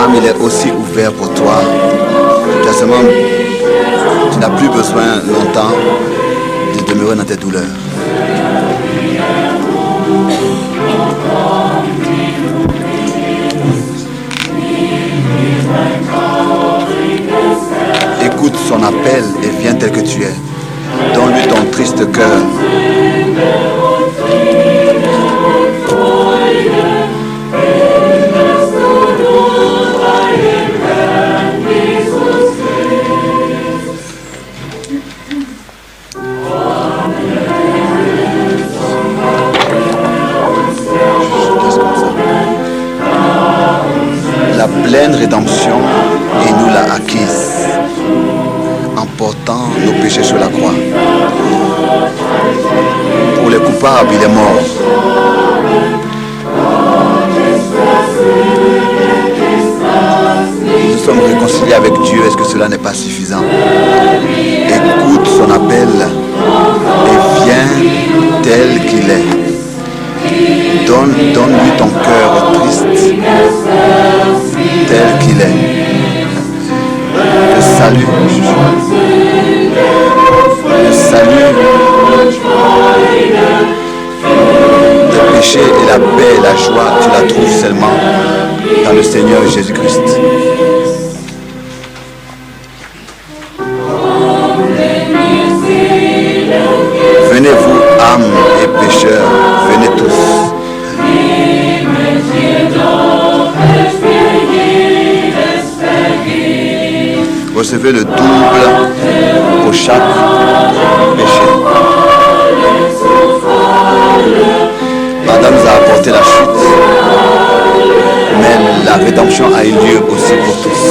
âme, il est aussi ouvert pour toi. Tu n'as plus besoin longtemps de demeurer dans tes douleurs. Écoute son appel et viens tel que tu es. Donne-lui ton triste cœur. La pleine rédemption, il nous l'a acquise en portant nos péchés sur la croix. Pour les coupables, il est mort. Nous sommes réconciliés avec Dieu. Est-ce que cela n'est pas suffisant? Écoute son appel et viens tel qu'il est. Donne-lui ton cœur triste tel qu'il est. Le salut. Le salut des péchés et la paix et la joie, tu la trouves seulement dans le Seigneur Jésus-Christ. Venez vous, âmes et pécheurs, venez tous. Recevez le double pour chaque péché. Adam nous a apporté la chute, mais la rédemption a eu lieu aussi pour tous.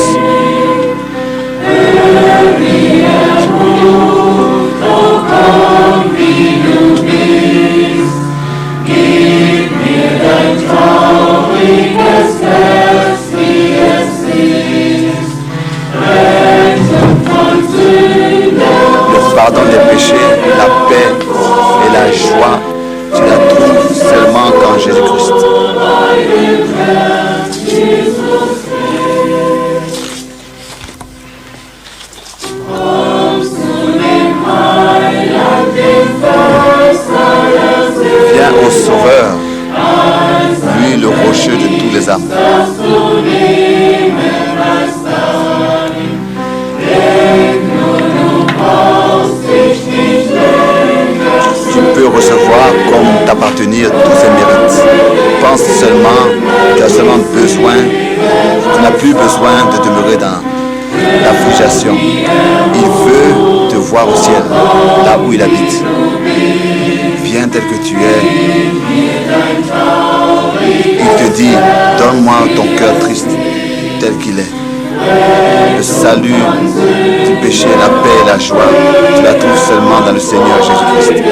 Le pardon des péchés, la paix et la joie, tu la trouves seulement qu'en Jésus-Christ. Viens au Sauveur, lui le rocher de tous les âmes. Tu peux recevoir comme t'appartenir tous ces mérites. Pense seulement, tu as seulement besoin, tu n'as plus besoin de demeurer dans la frustration. Il veut te voir au ciel, là où il habite. Viens tel que tu es. Il te dit, donne-moi ton cœur triste, tel qu'il est. Le salut du péché, la paix et la joie, tu la trouves seulement dans le Seigneur Jésus-Christ.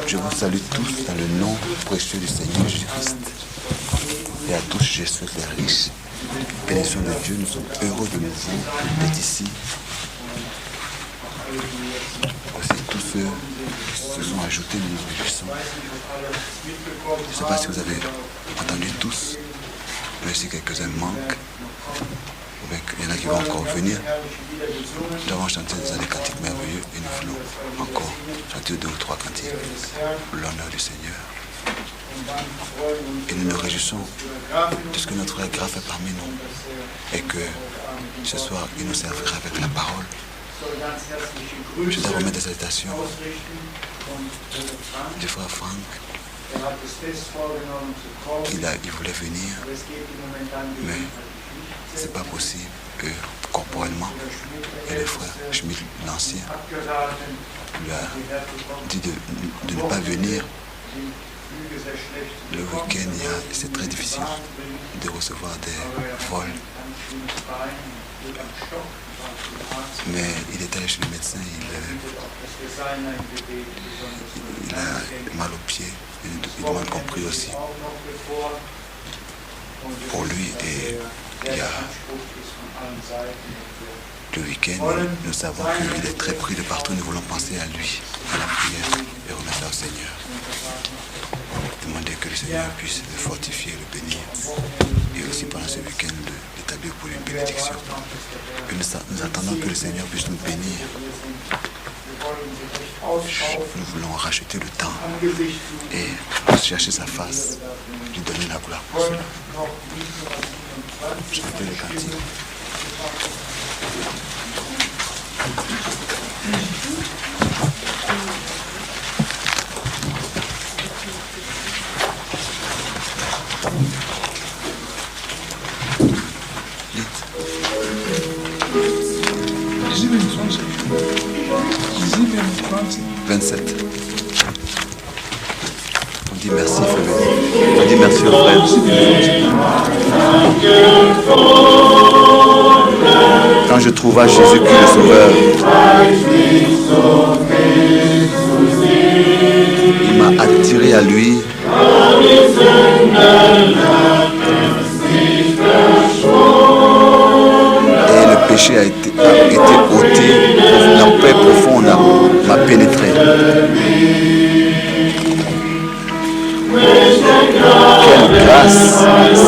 Je vous salue tous dans le nom précieux du Seigneur Jésus-Christ. Et à tous, je souhaite les riches bénédictions de Dieu. Nous sommes heureux de nouveau d'être ici. Aussi tous ceux qui se sont ajoutés, nous nous réjouissons. Je ne sais pas si vous avez entendu tous, mais si quelques-uns manquent, il y en a qui vont encore venir. Nous avons chanté des années cantiques merveilleux et nous voulons encore chanter 2 ou 3 cantiques pour l'honneur du Seigneur. Et nous nous réjouissons de ce que notre frère Graf est parmi nous et que ce soir il nous servira avec la parole. Je te remets des salutations du frère Frank. Il voulait venir, mais c'est pas possible corporellement. Et le frère Schmidt, l'ancien, lui a dit de ne pas venir. Le week-end, c'est très difficile de recevoir des vols. Mais il est allé chez le médecin, il a mal aux pieds, il demande compris aussi pour lui. Et il y a le week-end, nous savons qu'il est très pris de partout. Nous voulons penser à lui, à la prière et remercier au Seigneur. Demander que le Seigneur puisse le fortifier, le bénir et aussi pendant ce week-end l'établir pour une bénédiction. Et nous attendons que le Seigneur puisse nous bénir. Nous voulons racheter le temps et chercher sa face, lui donner la gloire pour cela. Je fais le cantique. On dit merci, frère. On dit merci au frère. Quand je trouva Jésus-Christ le Sauveur, il m'a attiré à lui. Et le péché a été ôté, la paix profonde m'a pénétré. Quelle grâce,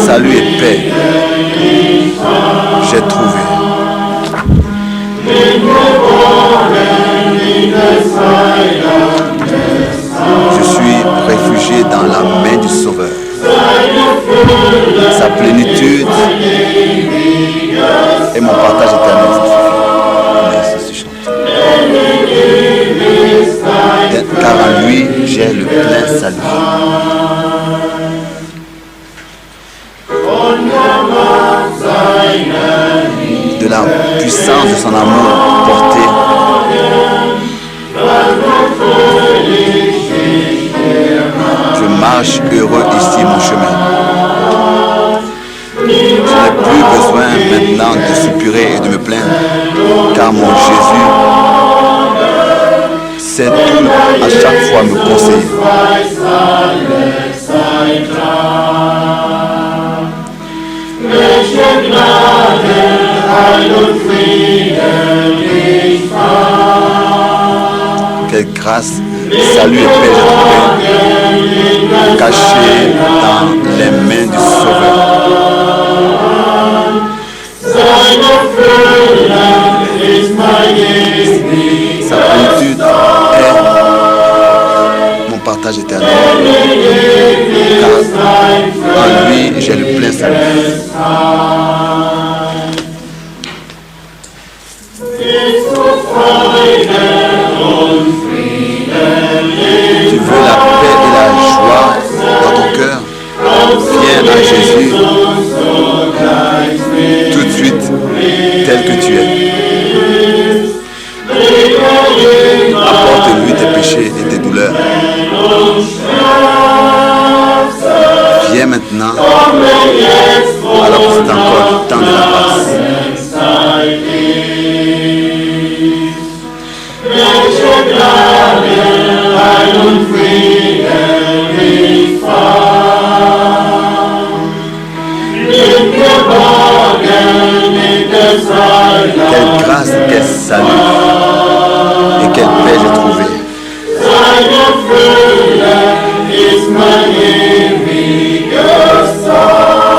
salut et paix j'ai trouvé. Je suis réfugié dans la main du Sauveur. Sa plénitude et mon partage éternel. Merci, ce chant. Car en lui, j'ai le plein salut. De la puissance de son amour porté. Je marche heureux ici mon chemin. Je n'ai plus besoin maintenant de soupirer et de me plaindre, car mon Jésus sait tout à chaque fois me conseiller. Quelle grâce, salut et paix j'ai trouvé, caché dans les mains du Sauveur. Sa plénitude est mon partage éternel. Car en lui j'ai le plein salut. Tu veux la paix et la joie dans ton cœur? Viens à Jésus tout de suite, tel que tu es. Apporte-lui tes péchés et tes douleurs. Viens maintenant, alors que c'est encore le temps de la grâce. Quelle grâce, quel salut et quelle paix j'ai trouvé.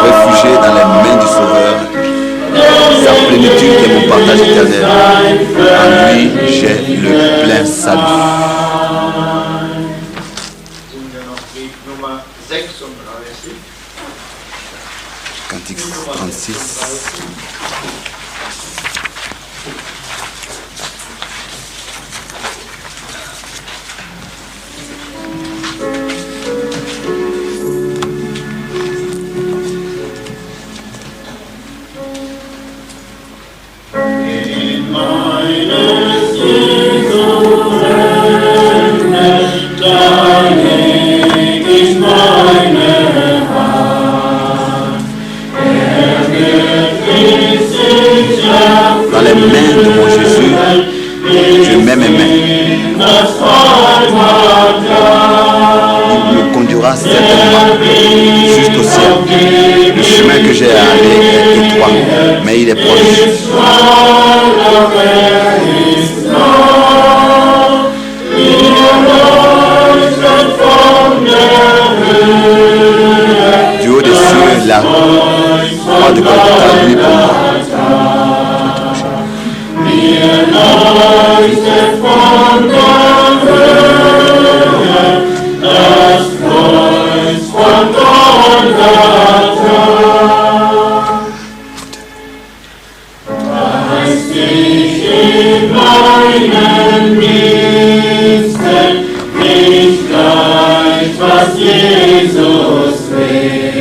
Réfugié dans les mains du Sauveur, sa plénitude est mon partage éternel. En lui, j'ai le plein salut. Cantique 36. c'est pour moi, juste au ciel. Le chemin que j'ai à aller est étroit, mais il est proche. Du haut des cieux, la croix de Golgotha, lui pour moi.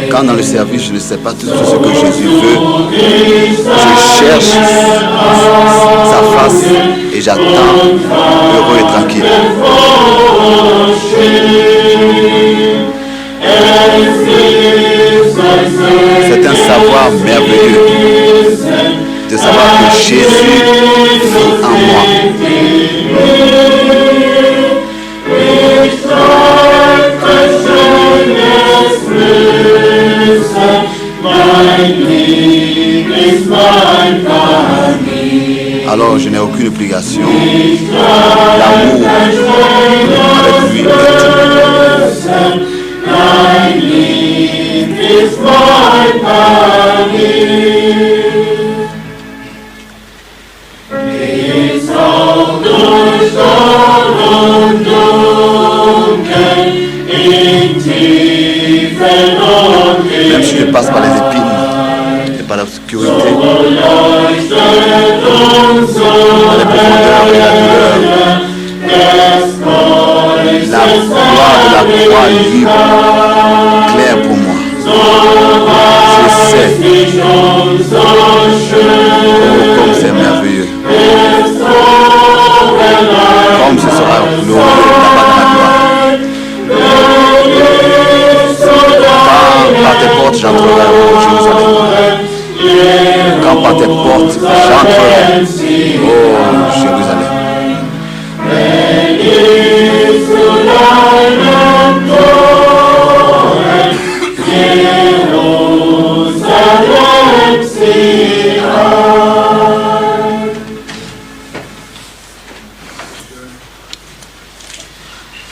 Quand dans le service, je ne sais pas tout ce que Jésus veut, je cherche sa face et j'attends heureux et tranquille. C'est un savoir merveilleux de savoir que Jésus vit en moi. Alors je n'ai aucune obligation. L'amour avec lui est même si je passe par les épines et par l'obscurité, par les profondeurs et la douleur, la gloire de la croix libre, claire pour moi. Je sais, comme c'est merveilleux, comme ce sera glorieux là-bas dans la gloire. Quand par tes portes j'entrerai au Jérusalem. Quand par tes portes j'entrerai au Jérusalem.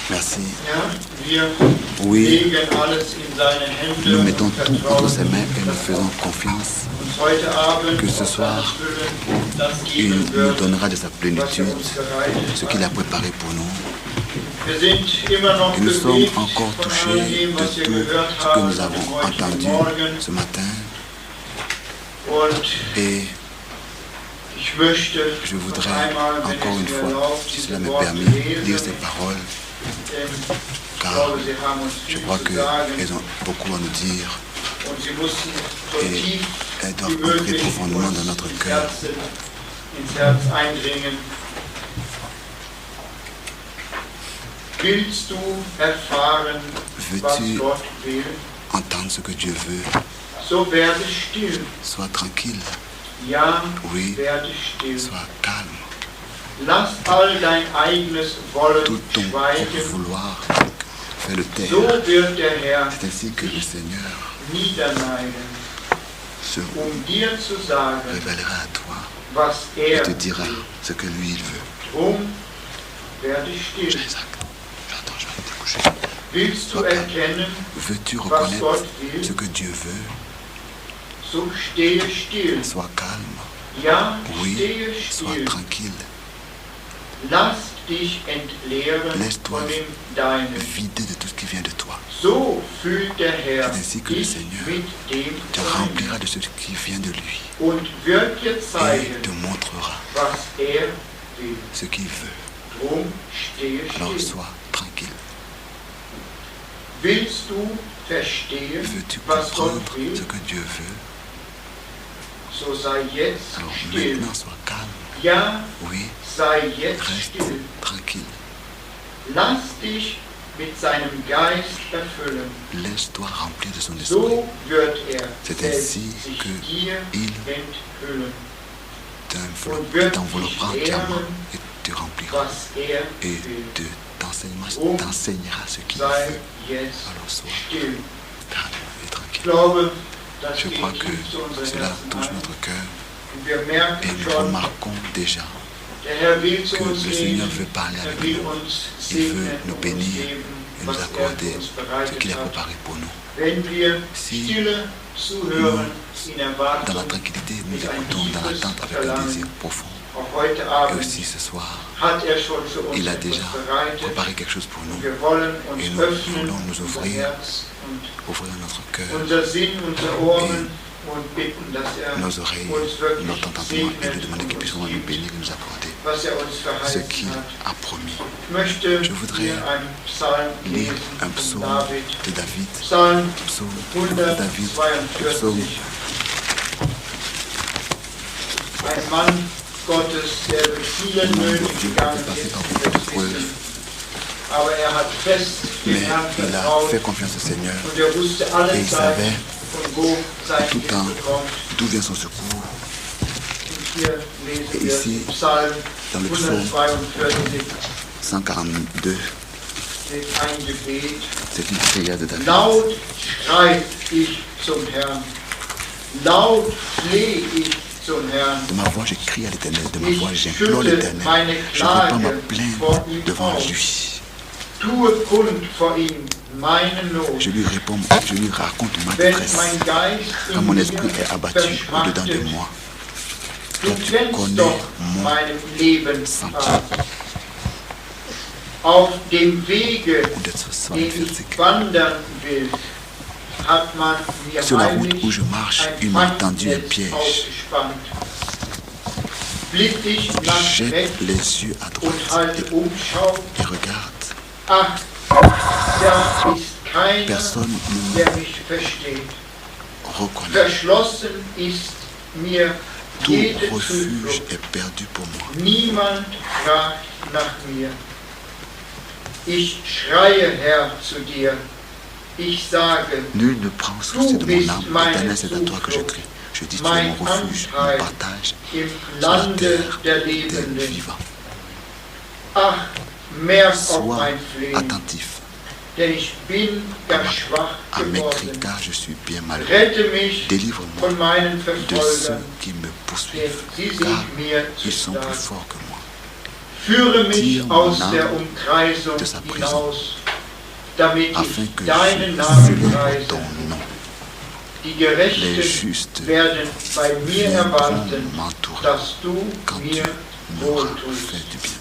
Merci. Oui, nous mettons tout entre ses mains et nous faisons confiance que ce soir, il nous donnera de sa plénitude ce qu'il a préparé pour nous. Et nous sommes encore touchés de tout ce que nous avons entendu ce matin. Et je voudrais encore une fois, si cela me permet, lire ces paroles, car je crois qu'elles ont beaucoup à nous dire et elles doivent entrer profondément dans notre cœur. Veux-tu entendre ce que Dieu veut? Sois tranquille. Oui, sois calme. Tout ton vouloir, fais le taire. C'est ainsi que le Seigneur se révélera à toi et te dira ce que lui il veut. Isaac, j'entends, je vais te coucher. Sois calme. Veux-tu reconnaître ce que Dieu veut? Sois calme. Oui, sois tranquille. Laisse-toi vider de tout ce qui vient de toi. C'est ainsi que le Seigneur te remplira de ce qui vient de lui et te montrera ce qu'il veut. Alors sois tranquille. Veux-tu comprendre ce que Dieu veut? Alors maintenant sois calme. Oui, reste tranquille. Laisse-toi remplir de son esprit. C'est ainsi qu'il t'enveloppera entièrement et te remplira et te t'enseignera ce qu'il sei veut. jetzt Alors sois still. calme et Ich tranquille. glaube, das Je geht crois que tief zu unserem cela Herzen touche ein. notre cœur Und wir et merken nous schon, remarquons déjà der Herr will zu que uns le Seigneur reden, veut parler er avec will nous. uns Il veut segnen nous und uns bénir geben, et nous was er accorder für uns ce bereitet qu'il a hat. préparé pour nous. Wenn wir Si stille zuhören, in dans Erwartung, la tranquillité, nous mit ein écoutons dans tiefes l'attente avec un Verlangen. désir profond. Auch heute Et Abend aussi ce soir, hat er schon für uns il a etwas déjà bereitet. préparé quelque chose pour nous. Wir wollen uns Et nous öffnen, voulons nous unser ouvrir, Herz und ouvrir notre cœur, unser Sinn, unser Ohren und bitten, dass er nos oreilles, uns wirklich notre entendement et lui segnet demander qu'il und puisse uns vraiment nous gibt, bénir et nous accorder was er uns ce verheißen qu'il hat. a promis. Ich möchte Je voudrais hier einen Psalm Lire lesen un von psaume David. de David, Psalm psaume de David, 142. psaume Ein Mann Gottes, der durch viele Nöte Dieu gegangen est passé ist, par wir beaucoup de wissen. preuves, Aber er hat fest dem mais Herrn il a vertraut fait confiance au Seigneur und er wusste et alle il Zeit, savait von wo sein tout le temps Hilfe kommt. d'où vient son secours. Und hier lesen Et wir ici, Psalm dans le psaume 142, 142, steht ein Gebet. c'est une prière de David. Laut schreit ich zum Herrn, laut fleh ich zum Herrn. De ma voix, je crie à l'Éternel, de ma Ich voix, j'implore schütte l'Éternel. meine Je répands ma Klage plainte vor ihm devant aus. lui. Tue kund vor ihm meine Not. Je lui réponds, je lui raconte ma Wenn détresse. mein Geist Quand in mon mir esprit est abattu au-dedans de verschmachtet, moi, du toi tu kennst connais doch mon meinen Lebensart. sentier. Auf dem Wege, Ou de den 42. ich wandern will, hat man mir Sur la route où heimlich je marche, ein il m'a tendu un Fangennetz piège. ausgespannt. Blick dich nach Jette rechts les yeux à und droite halte Umschau. et regarde. Ach, da ist keiner, Personne ne der mich versteht. me reconnaît. Verschlossen ist mir Tout jede refuge Zuflucht. est perdu pour moi. Niemand fragt nach mir. Ich schreie, Herr, zu dir. Ich sage, Nul ne prend souci de mon âme. Éternel, c'est à toi que je crie. Je dis, tu es mein mon refuge, mon Anteil partage im sur la Lande terre der des Lebenden. vivants. Ach, merk auf Sois mein Flehen, attentif denn ich bin gar schwach à mes cris, geworden. car je suis bien malheureux. Rette mich Délivre-moi von meinen de ceux Verfolgern, qui me denn poursuivent, sie car sind mir zu ils sont plus stark. forts que moi. Führe mich Tire mon aus âme der Umkreisung de sa prison, hinaus, damit afin ich que deinen je Namen célèbre preise. ton nom. Die Les Gerechten justes werden bei mir viendront erwarten, m'entourer dass du quand tu mir m'auras wohltust. fait du bien.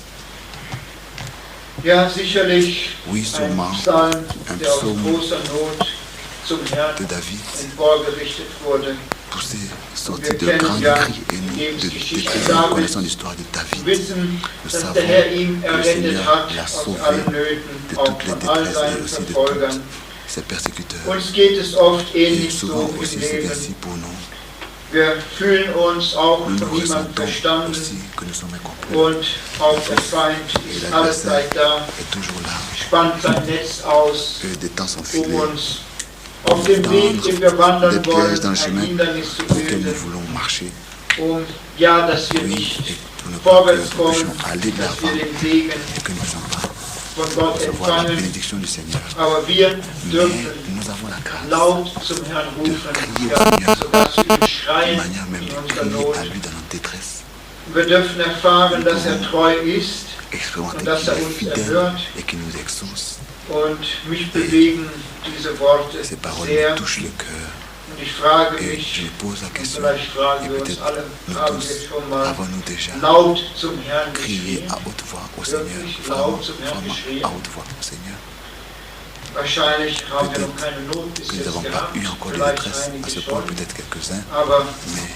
Ja, sicherlich Oui, ein sûrement, Psalm, un der aus psaume großer Not zum Herrn de David, emporgerichtet wurde. poussé, sorti Wir de kennen grands ja cris et nous, die Lebensgeschichte nous Davids. connaissons l'histoire de David. Wir wissen, Nous dass savons der Herr ihn que le errettet Seigneur hat l'a aus sauvé allen de Nöten, auch toutes les von all détresses et seinen aussi de Verfolgern. tous ses persécuteurs. Uns geht es oft Et ähnlich souvent so aussi im c'est Leben. ainsi pour nous. Wir fühlen uns auch Nous von nous niemandem ressentons verstanden aussi que nous sommes incompris. und auch der Feind Et ist alle Zeit da, est toujours là. spannt sein Netz aus, Que des temps sont filés, uns auf dem Weg, den wir des wandern pièges wollen, dans le ein chemin Hindernis zu auquel nous bilden, voulons marcher. ja, dass wir Oui, nicht et pour ne pas que vorwärts nous kommen, puissions aller de dass l'avant wir den Segen et que nous ne puissions pas von Gott recevoir la empfangen, bénédiction du Seigneur. aber wir Mais dürfen nous avons la grâce laut zum Herrn rufen, crier ja, au Seigneur sodass wir ihn de schreien manière même in de unserer crier Not. à lui dans notre détresse. Wir dürfen erfahren, dass er treu ist Expérimenter und dass qu'il er est uns fidèle erhört. et qu'il nous exauce. Und mich bewegen diese Worte Ces paroles sehr. me touchent le cœur. Und ich frage Et mich, je me pose la und question, vielleicht fragen et wir uns peut-être alle, nous haben wir tous, schon mal avons-nous déjà laut zum Herrn crié geschrien? à haute voix au Seigneur, Wirklich vraiment, laut zum Herrn vraiment geschrien? à haute voix au Seigneur. Wahrscheinlich haben wir noch Peut-être keine Not bis que nous jetzt n'avons pas gehabt, eu encore de vielleicht détresse à einige ce point, schon, peut-être quelques-uns, aber mais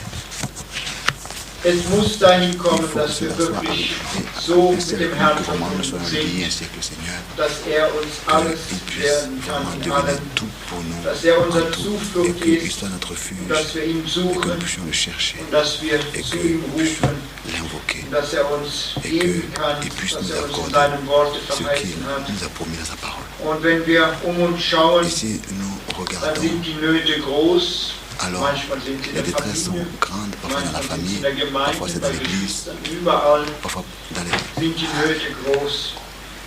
es muss dahin il kommen, faut que dass wir cela soit wirklich arrivé. so Et mit c'est dem le Herrn but que vraiment nous verbunden soyons liés sind, ainsi avec le Seigneur, dass er uns alles qu'il puisse werden kann vraiment in devenir allem, tout pour nous, dass er en unser tout, et Zuflucht qu'il ist, soit notre refuge, und dass wir ihn et que nous suchen puissions le chercher, und dass wir et zu que ihm nous puissions rufen, l'invoquer, und dass er uns et geben kann, qu'il puisse was nous er uns in accorder seinem Worte ce qu'il verheißen hat. nous a promis dans sa parole. Und wenn wir uns schauen, Ici, nous dann regardons, sind die Nöte groß, alors manchmal sind sie in les der détresses sont Familie, grandes, parfois dans la manchmal sind sie famille, in der Gemeinde, parfois c'est dans bei l'église, Geschwistern, überall parfois dans les... sind die Nöte groß.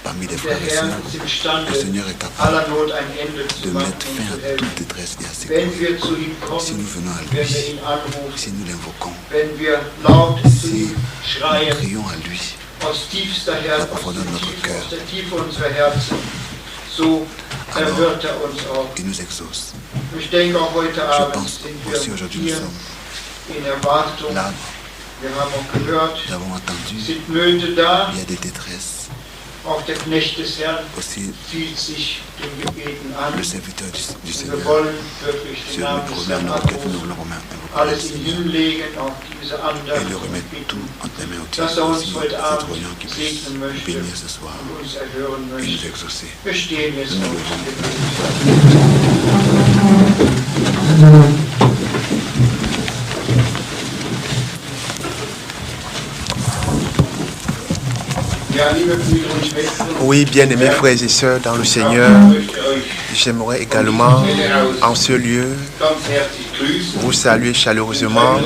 parmi les Der frères et Herr sœurs, ist le imstande, Seigneur est capable aller Not ein Ende zu de machen mettre und fin zu à helfen. toute détresse et à ses Wenn causes. wir zu ihm Si nous kommen, venons à wenn wir lui, ihn anrufen, si nous l'invoquons, wenn wir laut zu si ihm nous schreien, prions à lui, aus tiefster la Herz, profondeur de notre cœur, aus der Tiefe unserer Herzen, so erhört er uns auch. il nous exauce. Ich denke auch heute Je Abend pense sind aussi wir aujourd'hui nous hier sommes in Erwartung. là, Wir haben auch gehört, nous avons entendu, sind Nöte da, il y a des détresses. auch der Knecht des Herrn Aussi, zieht sich den Gebeten an. le serviteur du Wir Seigneur, wollen wirklich den sur Namen le des problème Herrn dans lequel nous anrufen, voulons invoquer le alles ihm Seigneur hinlegen, auch diese et Andacht le und remettre bitten, tout entre les mains au dass er uns Dieu, heute cette Abend réunion qui puisse segnen möchte bénir ce soir und uns erhören et nous möchte. exaucer. Wir stehen jetzt Nous auf. levons. Ja, liebe Brüder und Schwestern, Oui, bien-aimés frères et sœurs dans le Seigneur, ich möchte euch j'aimerais également en ce lieu ganz herzlich grüßen vous saluer chaleureusement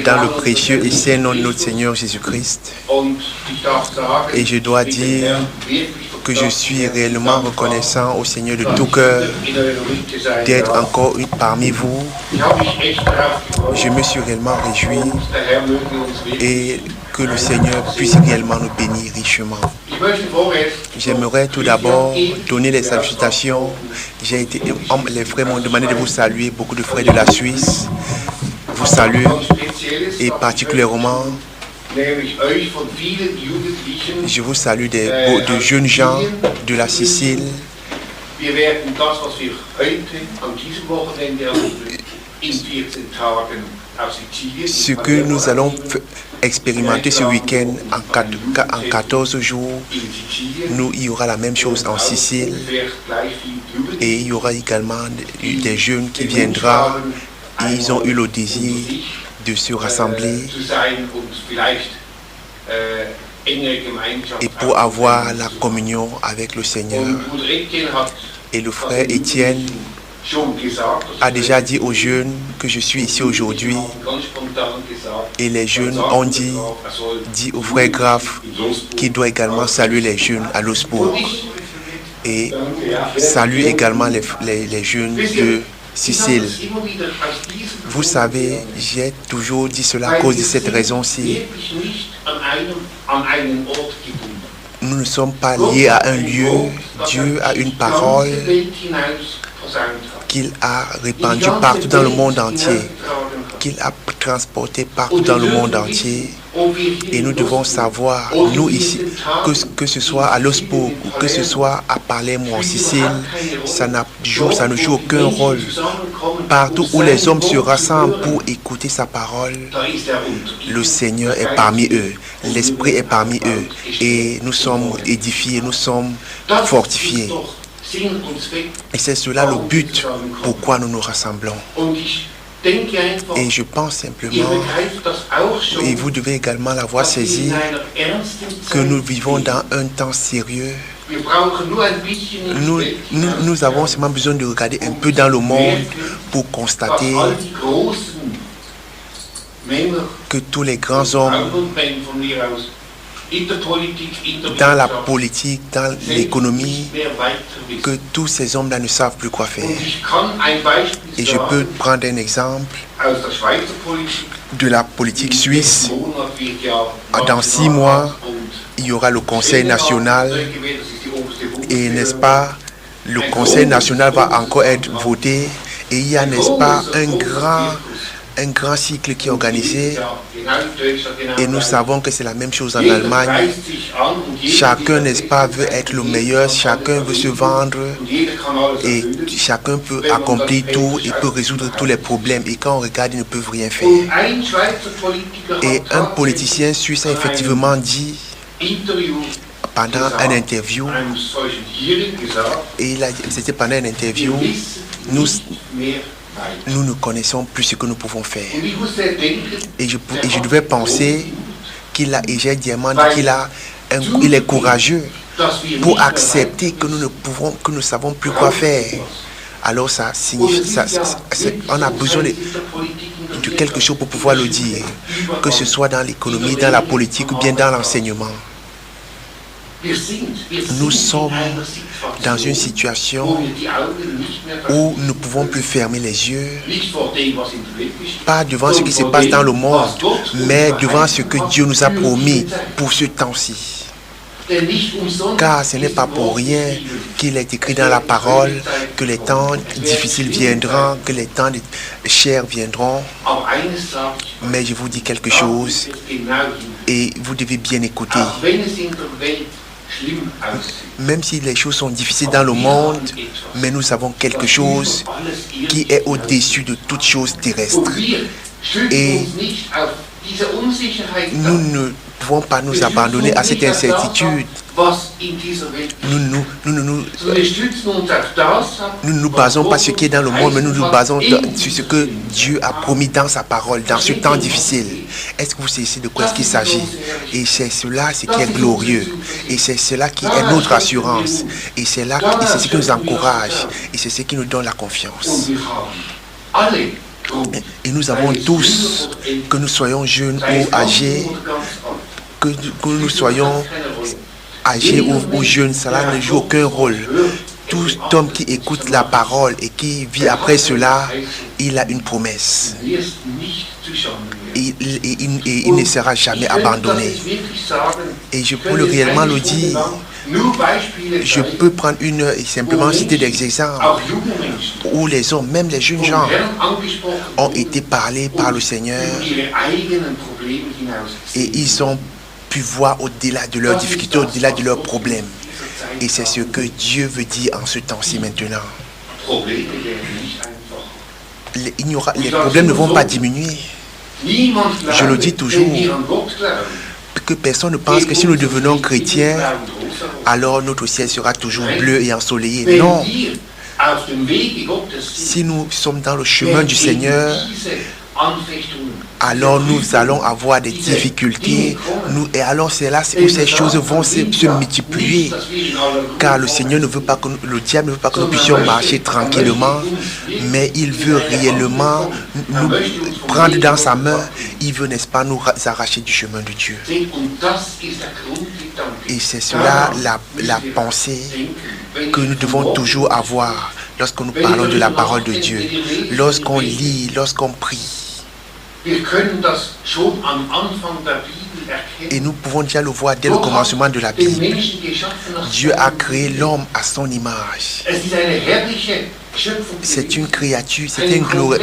dans le précieux et saint nom de notre Seigneur Jésus-Christ. und ich darf sagen, Et je dois ich bin dire Herrn wirklich que je ganz suis herzlich réellement dankbar, reconnaissant au Seigneur de dass tout ich cœur in eurer Mitte sein d'être darf. encore parmi vous. Ich habe mich echt darauf gefreut. Je me suis réellement réjoui Und der Herr möge uns wirklich. et que le Seigneur puisse réellement nous bénir richement. Ich möchte vorerst J'aimerais tout d'abord donner les salutations. Les frères m'ont demandé de vous saluer, beaucoup de frères de la Suisse vous saluent ganz Spezielles, et particulièrement nämlich euch von vielen Jugendlichen. je vous salue de jeunes gens de la Sicile. Wir werden das, was wir heute an diesem Wochenende in 14 Tagen auf Sizilien, Ce que nous allons expérimenter ce week-end en 14 jours, in Sizilien, il y aura la même chose en Sicile ungefähr gleich viel Jugendliche, et il y aura également des jeunes qui viendront et ils ont eu le désir de se rassembler zu sein und vielleicht engere Gemeinschaft. et pour avoir la communion avec le Seigneur. Und Bruder Etienne hat Et le frère Étienne schon gesagt, a déjà dit aux jeunes que je suis ici aujourd'hui ganz spontan gesagt, et les jeunes ont dit au frère Graf qu'il doit également saluer les jeunes à l'Osbourg et salue également les jeunes de Sicile. Vous savez, j'ai toujours dit cela à cause de cette raison-ci. Nous ne sommes pas liés à un lieu. Dieu a une parole qu'il a répandue partout dans le monde entier, qu'il a transportée partout dans le monde entier. Et nous devons savoir, nous ici, que ce soit à l'Osbourg ou que ce soit à Palerme ou en Sicile, ça ne joue aucun rôle. Partout où les hommes se rassemblent pour écouter sa parole, le Seigneur est parmi eux, l'Esprit est parmi eux et nous sommes édifiés, nous sommes fortifiés. Et c'est cela le but pourquoi nous nous rassemblons. Et je pense simplement, et vous devez également l'avoir saisi, que nous vivons dans un temps sérieux. Nous avons seulement besoin de regarder un peu dans le monde pour constater que tous les grands hommes dans la politique, dans l'économie, que tous ces hommes-là ne savent plus quoi faire. Et je peux prendre un exemple de la politique suisse. Dans 6 mois, il y aura le Conseil national et, n'est-ce pas, le Conseil national va encore être voté et il y a, n'est-ce pas, un grand cycle qui est organisé et nous savons que c'est la même chose en Allemagne. Chacun, n'est-ce pas, veut être le meilleur, chacun veut se vendre et chacun peut accomplir tout et peut résoudre tous les problèmes et quand on regarde, ils ne peuvent rien faire. Et un politicien suisse a effectivement dit pendant une interview, et c'était pendant une interview, nous ne connaissons plus ce que nous pouvons faire. Et je devais penser et j'ai demandé qu'il est courageux pour accepter que nous ne savons plus quoi faire. Alors ça signifie, on a besoin de quelque chose pour pouvoir le dire, que ce soit dans l'économie, dans la politique ou bien dans l'enseignement. Nous sommes dans une situation où nous ne pouvons plus fermer les yeux, pas devant ce qui se passe dans le monde, mais devant ce que Dieu nous a promis pour ce temps-ci. Car ce n'est pas pour rien qu'il est écrit dans la parole que les temps difficiles viendront, que les temps de chair viendront. Mais je vous dis quelque chose et vous devez bien écouter. Même si les choses sont difficiles dans le monde, mais nous avons quelque chose qui est au-dessus de toute chose terrestre. Et nous ne pouvons pas nous abandonner à cette incertitude. Nous ne nous basons pas sur ce qui est dans le monde, mais nous nous basons sur ce que Dieu a promis dans sa parole, dans ce temps difficile. Est-ce que vous savez de quoi est-ce qu'il s'agit? Et c'est cela ce qui est glorieux. Et c'est cela qui est notre assurance. Et c'est ce qui nous encourage. Et c'est ce qui nous donne la confiance. Et nous avons tous, que nous soyons jeunes ou âgés, que nous soyons âgés ou jeunes, cela ne joue aucun rôle. Tout homme qui écoute la parole et qui vit après cela, il a une promesse. Et il ne sera jamais abandonné. Et je peux réellement le dire. Je peux prendre simplement citer des exemples où les hommes, même les jeunes gens, ont été parlés par le Seigneur et ils ont pu voir au-delà de leurs difficultés, au-delà de leurs problèmes. Et c'est ce que Dieu veut dire en ce temps-ci maintenant. Les problèmes ne vont pas diminuer. Je le dis toujours, que personne ne pense que si nous devenons chrétiens, alors notre ciel sera toujours bleu et ensoleillé. Non. Si nous sommes dans le chemin du Seigneur, alors nous allons avoir des difficultés. Et alors c'est là où ces choses vont se multiplier. Car le Seigneur ne veut pas que le diable ne veut pas que nous puissions marcher tranquillement, mais il veut réellement nous prendre dans sa main. Il veut, n'est-ce pas, nous arracher du chemin de Dieu. Et c'est cela la pensée que nous devons toujours avoir lorsque nous parlons de la parole de Dieu, lorsqu'on lit, lorsqu'on prie. Et nous pouvons déjà le voir dès le commencement de la Bible. Dieu a créé l'homme à son image. C'est une créature,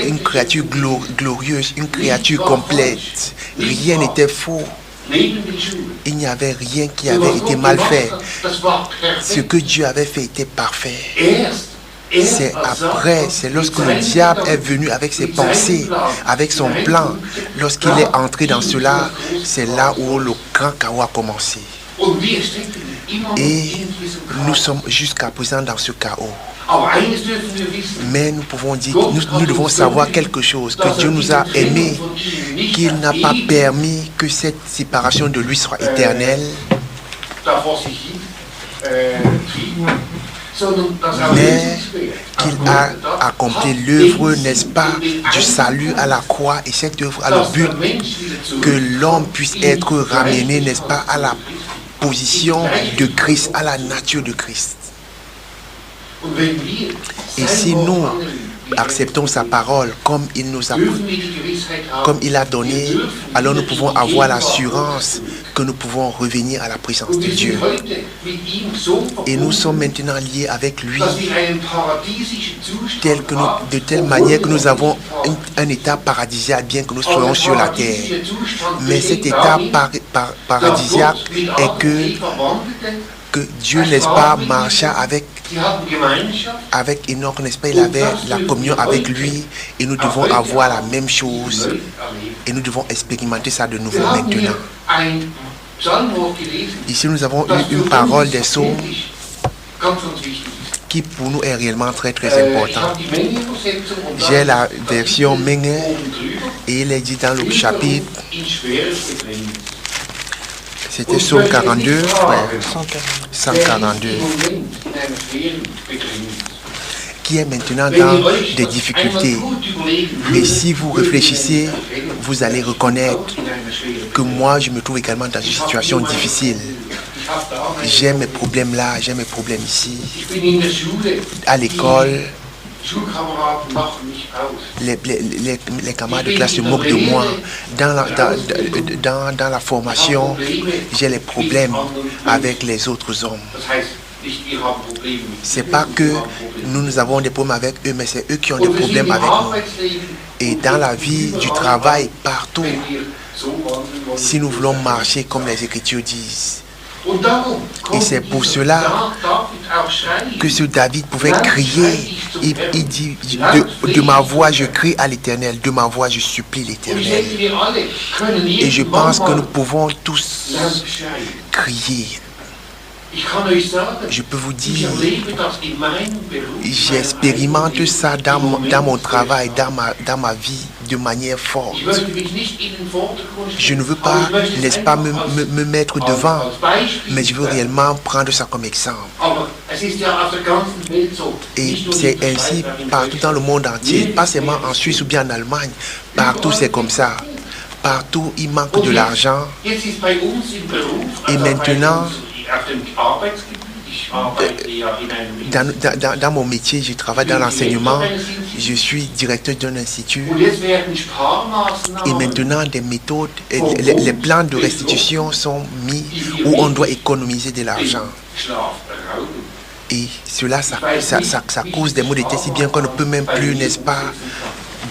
une créature glorieuse, une créature complète. Rien n'était faux. Il n'y avait rien qui avait été mal fait. Ce que Dieu avait fait était parfait. C'est après, c'est lorsque le diable est venu avec ses pensées, avec son plan, lorsqu'il est entré dans cela, c'est là où le grand chaos a commencé. Et nous sommes jusqu'à présent dans ce chaos. Mais nous pouvons dire, nous devons savoir quelque chose, que Dieu nous a aimés, qu'il n'a pas permis que cette séparation de lui soit éternelle. Mais qu'il a accompli l'œuvre, n'est-ce pas, du salut à la croix, et cette œuvre a le but que l'homme puisse être ramené, n'est-ce pas, à la position de Christ, à la nature de Christ. Et si nous acceptons sa parole comme il a donné, alors nous pouvons avoir l'assurance que nous pouvons revenir à la présence de Dieu. Et nous sommes maintenant liés avec lui, de telle manière que nous avons un état paradisiaque, bien que nous soyons sur la terre. Mais cet état paradisiaque est que Dieu, n'est-ce pas, marcha avec Enoch, n'est-ce pas, il avait la communion avec lui, et nous devons avoir la même chose, et nous devons expérimenter ça de nouveau maintenant. Ici, nous avons eu une parole des psaumes qui pour nous est réellement très très important. J'ai la version Menge, et il est dit dans le chapitre, c'était Psaume 42, 142, qui est maintenant dans des difficultés. Et si vous réfléchissez, vous allez reconnaître que moi, je me trouve également dans une situation difficile. J'ai mes problèmes là, j'ai mes problèmes ici. Ich bin in der Schule. À l'école, Schulkameraden machen mich aus. les camarades de classe se moquent de moi. Dans la formation, j'ai les problèmes avec les autres hommes. Das heißt, nicht wir haben Probleme mit C'est ihnen, pas que wir haben Probleme. nous avons des problèmes avec eux, mais c'est eux qui ont des Und wir sind problèmes im avec nous. Arbeitsleben, Et dans la vie du travail, partout, wenn wir so wandeln wollen, si nous voulons marcher comme les Écritures disent, Und darum et c'est pour cela David auch schreien. que ce David pouvait crier. Il dit, de ma voix je crie à l'Éternel, de ma voix je supplie Und ich l'Éternel. denke, wir alle können Et je irgendwann pense que nous mal pouvons tous lernen schreien. crier. Ich kann euch sagen, Je peux vous ich dire, erlebe das in meinem Beruf. j'expérimente ça dans mon travail, dans ma vie, de manière forte. Ich möchte mich nicht in den Vordergrund Je stellen, ne veux aber pas, ich möchte es n'est-ce pas, einfach me mettre als devant, Beispiel mais je veux sagen. réellement prendre ça comme exemple. Aber es ist ja auf der ganzen Welt so. Et Nicht nur c'est in der ainsi Schweiz, aber in partout dans le monde entier, Deutschland. pas seulement en Suisse ou bien en Allemagne. Partout c'est comme ça. Partout il manque de l'argent. Jetzt ist bei uns im Beruf, Et maintenant, auf dem Arbeitsgebiet, ich arbeite ja in einem Dans mon métier, je travaille dans l'enseignement. Je suis directeur d'un institut. Und jetzt werden Sparmaßnahmen Et maintenant, des méthodes, les plans de restitution sont mis où on doit économiser de l'argent. Schlaf berauben. Et cela, ça cause des maux de tête si bien qu'on ne peut même plus, n'est-ce pas,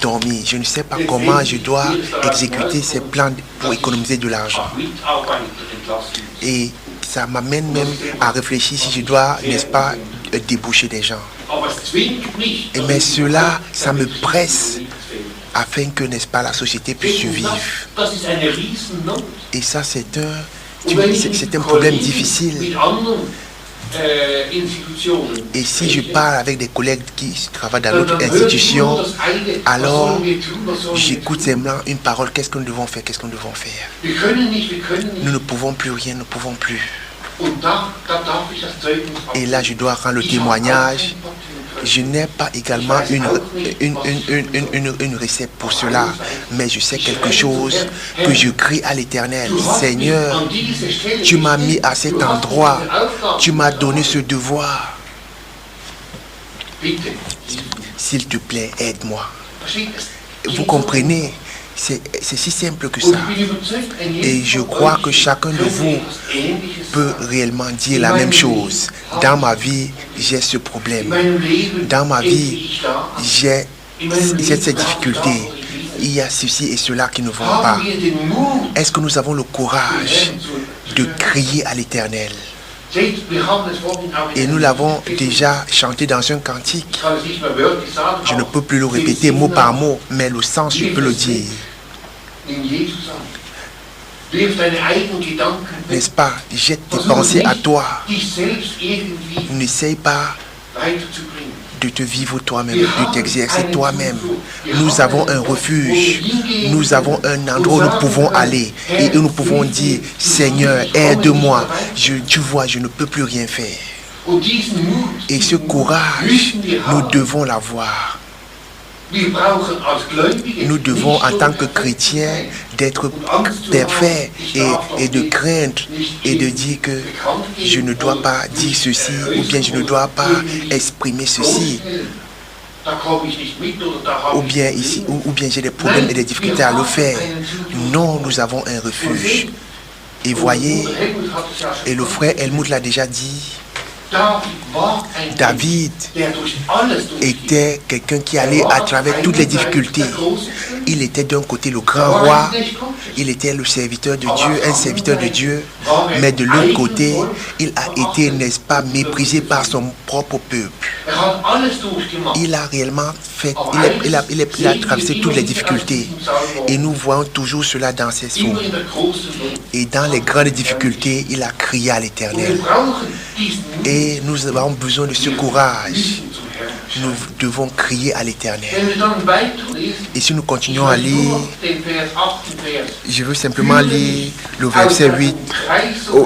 dormir. Je ne sais pas comment je dois exécuter ces plans pour économiser de l'argent. Auch Mitarbeiter entlassen. Et ça m'amène même à réfléchir si je dois, n'est-ce pas, débaucher des gens. Aber es zwingt mich, Et mais cela, ça me presse afin que, n'est-ce pas, la société puisse survivre. Das ist eine Riesennot. Et ça, c'est Und wenn ich un problème mit difficile. anderen Institutionen Et si je parle avec des collègues qui travaillent dans dann notre höre ich nur institution, das eine, alors was sollen wir tun, was sollen wir j'écoute tun? simplement une parole, qu'est-ce que nous devons faire, qu'est-ce que nous devons faire. Wir können nicht. Nous ne pouvons plus rien, nous ne pouvons plus. Und da darf ich das Zeugnis Et là, je dois rendre le Ich habe témoignage. auch kein Je n'ai pas également une recette pour cela, mais je sais quelque chose que je crie à l'Éternel. Seigneur, tu m'as mis à cet endroit, tu m'as donné ce devoir. Bitte. S'il te plaît, aide-moi. Versteht es? Vous comprenez, c'est si simple que Und ça. ich bin überzeugt, ein Et jeder je von crois euch que chacun de könnte vous etwas Ähnliches peut sagen. réellement dire la même chose. Dans ma vie, j'ai ce In problème. meinem Leben Dans ma ende vie, ich da an. j'ai In meinem Leben cette darf difficulté. ich Il y a ceci et cela qui ne vont pas. Haben wir den Mut, Est-ce que nous avons le courage de crier à l'Éternel? seht, wir haben es vorhin auch in Et nous einem l'avons Lied déjà chanté dans un cantique. Ich kann es nicht mehr wörtlich sagen, Je ne aber peux plus le wir répéter mot singen par mot, mais le sens, je peux le dire. in Jesus an. Wirf deine eigenen Gedanken weg. N'est-ce pas? Jette tes Versuche pensées à nicht, toi. dich selbst irgendwie N'essaye pas weiterzubringen. de te vivre toi-même, de t'exercer toi-même. Nous avons un refuge, nous avons un endroit où nous pouvons aller et où nous pouvons dire, Seigneur, aide-moi. Tu vois, je ne peux plus rien faire. Und diesen Mut, Et ce courage, nous devons l'avoir. wir brauchen als Gläubige Nous devons, nicht en nur tant que perfekt chrétiens, sein d'être und Angst zu parfaits haben, et de craindre et de dire que je ne dois pas dire ceci ou bien je ne dois pas exprimer ceci Da komme ich nicht mit oder da habe ou ich bien ici ou bien j'ai des problèmes et des difficultés à le faire. Non, nous avons un refuge. Et voyez, Helmut hat es ja schon et le frère Helmut l'a déjà dit, David war ein David der durch alles durchging. était quelqu'un qui allait à travers toutes les difficultés. Il était d'un côté le grand roi, il était le serviteur de Dieu, un serviteur de Dieu, mais de l'autre côté, il a été, n'est-ce pas, méprisé par son propre peuple. Er hat alles durchgemacht. Il a réellement fait, il a traversé toutes les difficultés. Et nous voyons toujours cela dans ses Immer psaumes. in der großen Not. Et dans les grandes difficultés, il a crié à Und wir l'Éternel. brauchen diesen Mut Et nous avons besoin de ce courage. müssen zum Herrn schreien. Nous devons crier à l'Éternel. Wenn wir dann weiterlesen, Et si nous ich continuons à lese lire, nur den Vers 8 Vers. je veux simplement lire le verset 8,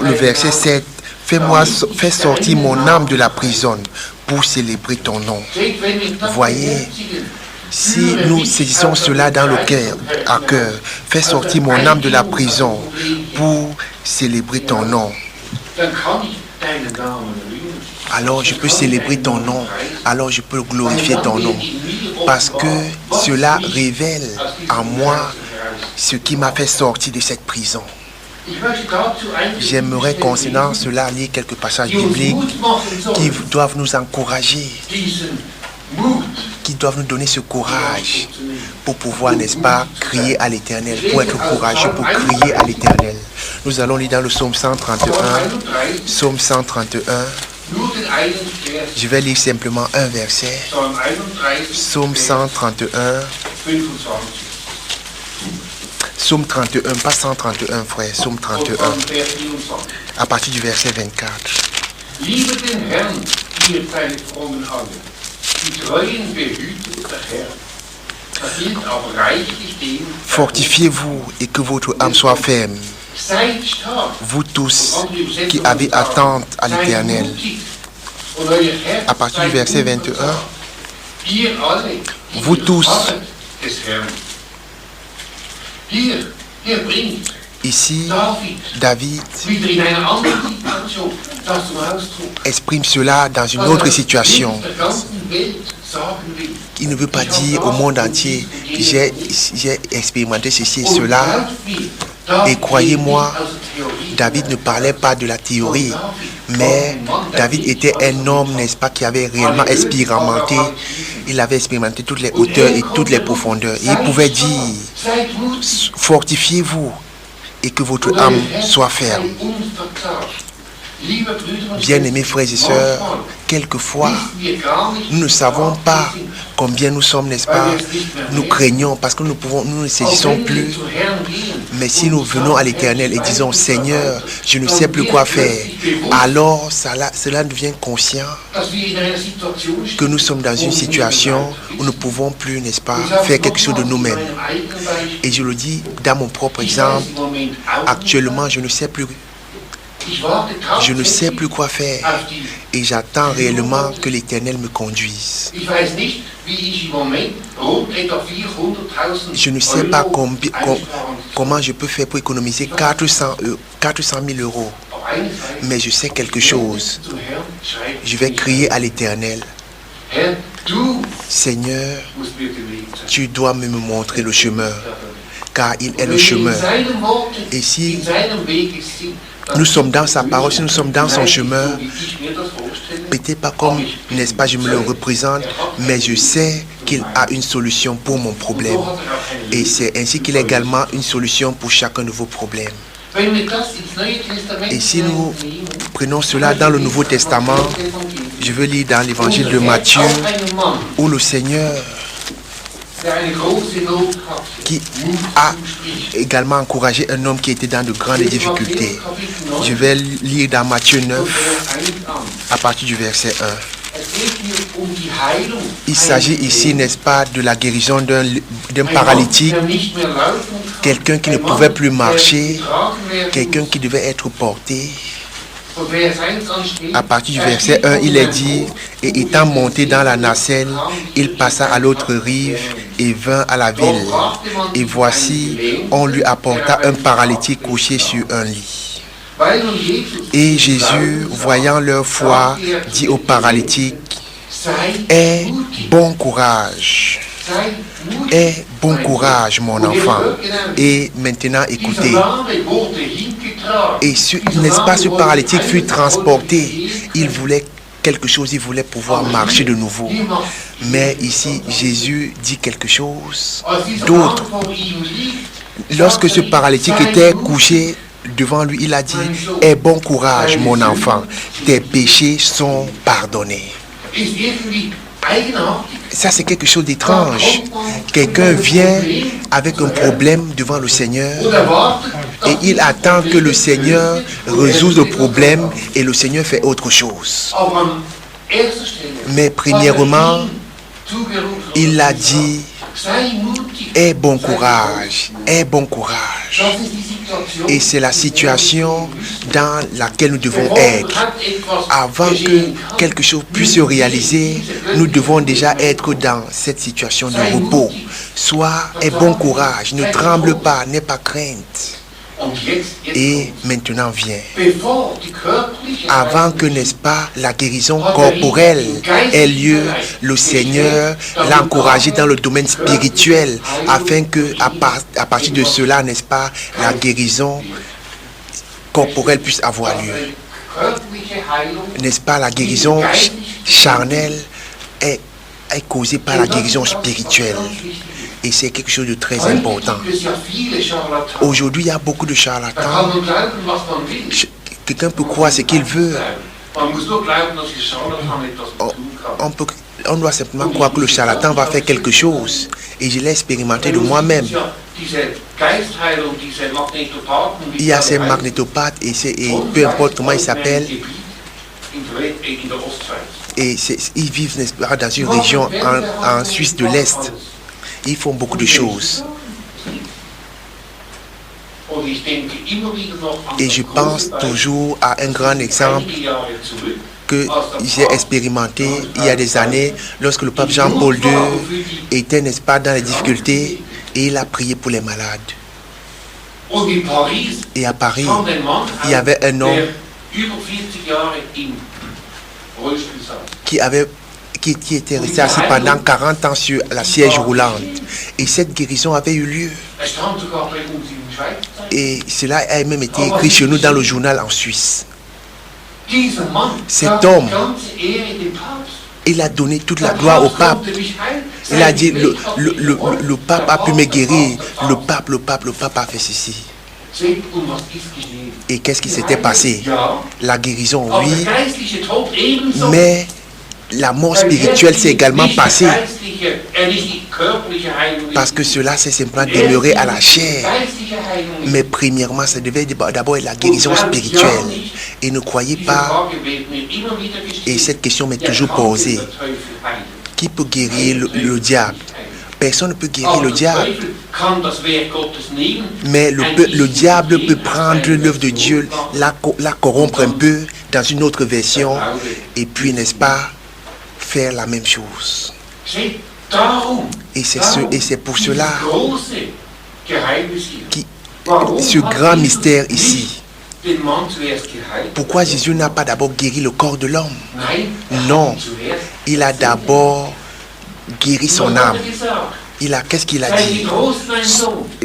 le verset 7. Fais sortir mon âme de la prison pour célébrer ton nom. Seht, wenn wir das Voyez, beherzigen, si nous saisissons cela dans le cœur, à cœur, fais sortir mon âme de la prison pour célébrer ton nom. alors je peux célébrer ton nom, alors je peux glorifier ton nom, parce que cela révèle en moi ce qui m'a fait sortir de cette prison. J'aimerais concernant cela lire quelques passages bibliques qui doivent nous encourager, qui doivent nous donner ce courage pour pouvoir, n'est-ce pas, crier à l'Éternel, pour être courageux, pour crier à l'Éternel. Nous allons lire dans le psaume 131, psaume 131. Je vais lire simplement un verset. Psaume 131. Psaume 31, pas 131, frère. Psaume 31. À partir du verset 24. Liebe den Herrn, ihr seine Frommen alle. Die Treuen behütet der Herr. Das gilt auch reichlich dem. Fortifiez-vous et que votre âme soit ferme. Vous tous qui avez attente à l'Éternel. À partir du verset 21, vous tous, ici, David exprime cela dans une autre situation. Il ne veut pas dire au monde entier, j'ai expérimenté ceci et cela. Et croyez-moi, David ne parlait pas de la théorie, mais David était un homme, n'est-ce pas, qui avait réellement expérimenté. Il avait expérimenté toutes les hauteurs et toutes les profondeurs. Et il pouvait dire, fortifiez-vous et que votre âme soit ferme. Bien-aimés frères et sœurs, quelquefois, nous ne savons pas combien nous sommes, n'est-ce pas? Nous craignons parce que nous ne saisissons plus. Mais si nous venons à l'Éternel et disons, Seigneur, je ne sais plus quoi faire, alors cela devient conscient que nous sommes dans une situation où nous ne pouvons plus, n'est-ce pas, faire quelque chose de nous-mêmes. Et je le dis dans mon propre exemple, actuellement, je ne sais plus. Je ne sais plus quoi faire et j'attends réellement que l'Éternel me conduise. Je ne sais pas comment je peux faire pour économiser 400 000 euros. Mais je sais quelque chose. Je vais crier à l'Éternel. Seigneur, tu dois me montrer le chemin, car il est le chemin. Et si nous sommes dans sa parole, si nous sommes dans son chemin, peut-être pas comme, n'est-ce pas, je me le représente, mais je sais qu'il a une solution pour mon problème. Et c'est ainsi qu'il a également une solution pour chacun de vos problèmes. Et si nous prenons cela dans le Nouveau Testament, je veux lire dans l'évangile de Matthieu, où le Seigneur qui a également encouragé un homme qui était dans de grandes difficultés. Je vais lire dans Matthieu 9, à partir du verset 1. Il s'agit ici, n'est-ce pas, de la guérison d'un paralytique, quelqu'un qui ne pouvait plus marcher, quelqu'un qui devait être porté. À partir du verset 1, il est dit, et étant monté dans la nacelle, il passa à l'autre rive et vint à la ville. Et voici, on lui apporta un paralytique couché sur un lit. Et Jésus, voyant leur foi, dit au paralytique, aie bon courage. Aie bon courage, mon enfant. Et maintenant, écoutez. Et n'est-ce pas, ce paralytique fut transporté. Il voulait quelque chose, il voulait pouvoir marcher de nouveau. Mais ici, Jésus dit quelque chose d'autre. Lorsque ce paralytique était couché devant lui, il a dit, aie bon courage, mon enfant. Tes péchés sont pardonnés. Ça, c'est quelque chose d'étrange. Quelqu'un vient avec un problème devant le Seigneur et il attend que le Seigneur résout le problème et le Seigneur fait autre chose. Mais premièrement, il a dit, aie bon courage, aie bon courage. Et c'est la situation dans laquelle nous devons être. Avant que quelque chose puisse se réaliser, nous devons déjà être dans cette situation de repos. Sois, aie bon courage, ne tremble pas, n'aie pas crainte. Et maintenant vient. Avant que, n'est-ce pas, la guérison corporelle ait lieu, le Seigneur l'a encouragé dans le domaine spirituel afin que, à partir de cela, n'est-ce pas, la guérison corporelle puisse avoir lieu. N'est-ce pas, la guérison charnelle est causée par la guérison spirituelle. Et c'est quelque chose de très important. Aujourd'hui, il y a beaucoup de charlatans. Quelqu'un peut croire ce qu'il veut. On doit simplement croire que le charlatan va faire quelque chose. Et je l'ai expérimenté de moi-même. Il y a ces magnétopathes et peu importe comment ils s'appellent. Et ils vivent, n'est-ce pas, dans une région en Suisse de l'Est. Ils font beaucoup de choses. Et je pense toujours à un grand exemple que j'ai expérimenté il y a des années lorsque le pape Jean-Paul II était, n'est-ce pas, dans les difficultés et il a prié pour les malades. Et à Paris, il y avait un homme qui était resté assis pendant 40 ans sur la siège roulante. Et cette guérison avait eu lieu. Et cela a même été écrit chez nous dans le journal en Suisse. Cet homme, il a donné toute la gloire au pape. Il a dit, le pape a pu me guérir. Le pape a fait ceci. Et qu'est-ce qui s'était passé? La guérison, oui. Mais la mort spirituelle s'est également passée. Parce que cela s'est simplement demeuré à la chair. Mais premièrement, ça devait d'abord être la guérison spirituelle. Et ne croyez pas, et cette question m'est toujours posée, qui peut guérir le diable? Personne ne peut guérir le diable. Mais le diable peut prendre l'œuvre de Dieu, la corrompre un peu dans une autre version, et puis, n'est-ce pas, faire la même chose. Et c'est pour cela ce grand mystère ici. Pourquoi Jésus n'a pas d'abord guéri le corps de l'homme? Non, il a d'abord guéri son âme. Qu'est-ce qu'il a dit?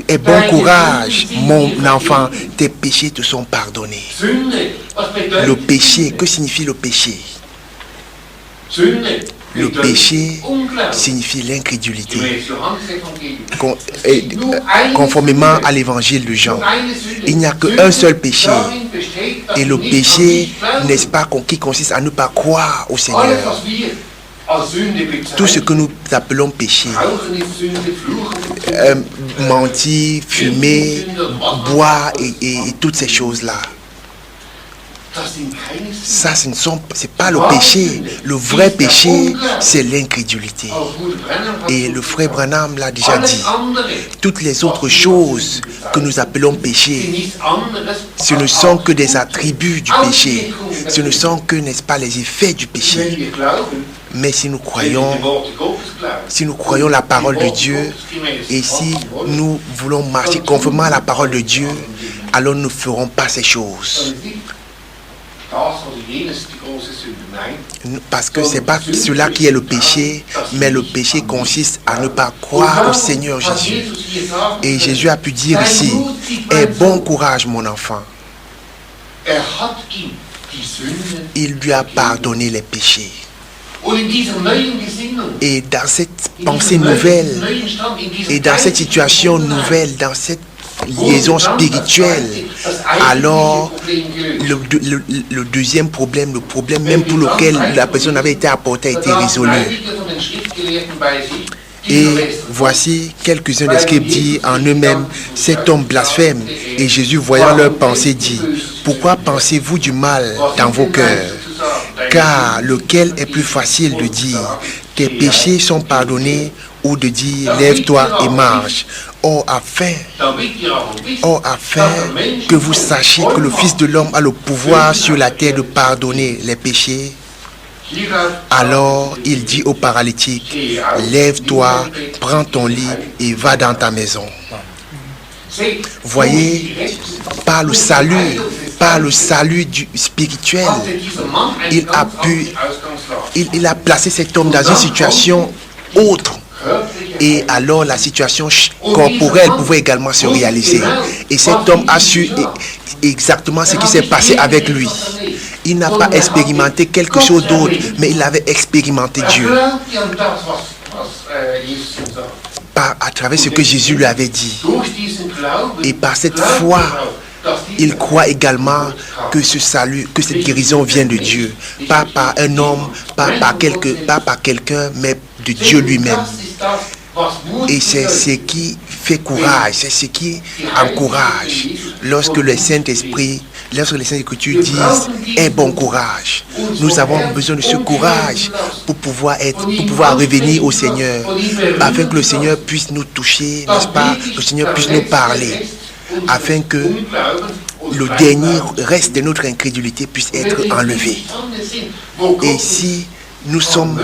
Et bon courage, mon enfant, tes péchés te sont pardonnés. Le péché, que signifie le péché? Le péché signifie l'incrédulité. Conformément à l'évangile de Jean, il n'y a qu'un seul péché. Et le péché, n'est-ce pas, qui consiste à ne pas croire au Seigneur. Tout ce que nous appelons péché, mentir, fumer, boire et toutes ces choses-là. Ça, c'est pas le péché. Le vrai péché, c'est l'incrédulité. Et le frère Branham l'a déjà dit. Toutes les autres choses que nous appelons péché, ce ne sont que des attributs du péché. Ce ne sont que, n'est-ce pas, les effets du péché. Mais si nous croyons la parole de Dieu, et si nous voulons marcher conformément à la parole de Dieu, alors nous ne ferons pas ces choses. Parce que ce n'est pas cela qui est le péché, mais le péché consiste à ne pas croire au Seigneur Jésus. Et Jésus a pu dire ici, aie bon courage mon enfant. Il lui a pardonné les péchés. Et dans cette pensée nouvelle, et dans cette situation nouvelle, dans cette liaison spirituelle, alors le deuxième problème, le problème même pour lequel la personne avait été apportée, a été résolu. Et voici quelques-uns des scribes disent en eux-mêmes, cet homme blasphème. Et Jésus, voyant leurs pensées, dit, pourquoi pensez-vous du mal dans vos cœurs? Car lequel est plus facile de dire, tes péchés sont pardonnés, ou de dire, lève-toi et marche. Or, afin que vous sachiez que le Fils de l'homme a le pouvoir sur la terre de pardonner les péchés, alors il dit au paralytique, lève-toi, prends ton lit et va dans ta maison. Voyez, par le salut spirituel, il a placé cet homme dans une situation autre. Et alors la situation corporelle pouvait également se réaliser. Et cet homme a su exactement ce qui s'est passé avec lui. Il n'a pas expérimenté quelque chose d'autre, mais il avait expérimenté Dieu. À travers ce que Jésus lui avait dit. Et par cette foi, il croit également que ce salut, que cette guérison vient de Dieu. Pas par un homme, pas par quelqu'un, mais de Dieu lui-même. Et c'est ce qui fait courage, c'est ce qui encourage. Lorsque le Saint-Esprit, lorsque les Saintes Écritures disent « aie bon courage », nous avons besoin de ce courage pour pouvoir revenir au Seigneur, afin que le Seigneur puisse nous toucher, n'est-ce pas? Le Seigneur puisse nous parler, afin que le dernier reste de notre incrédulité puisse être enlevé. Et si nous sommes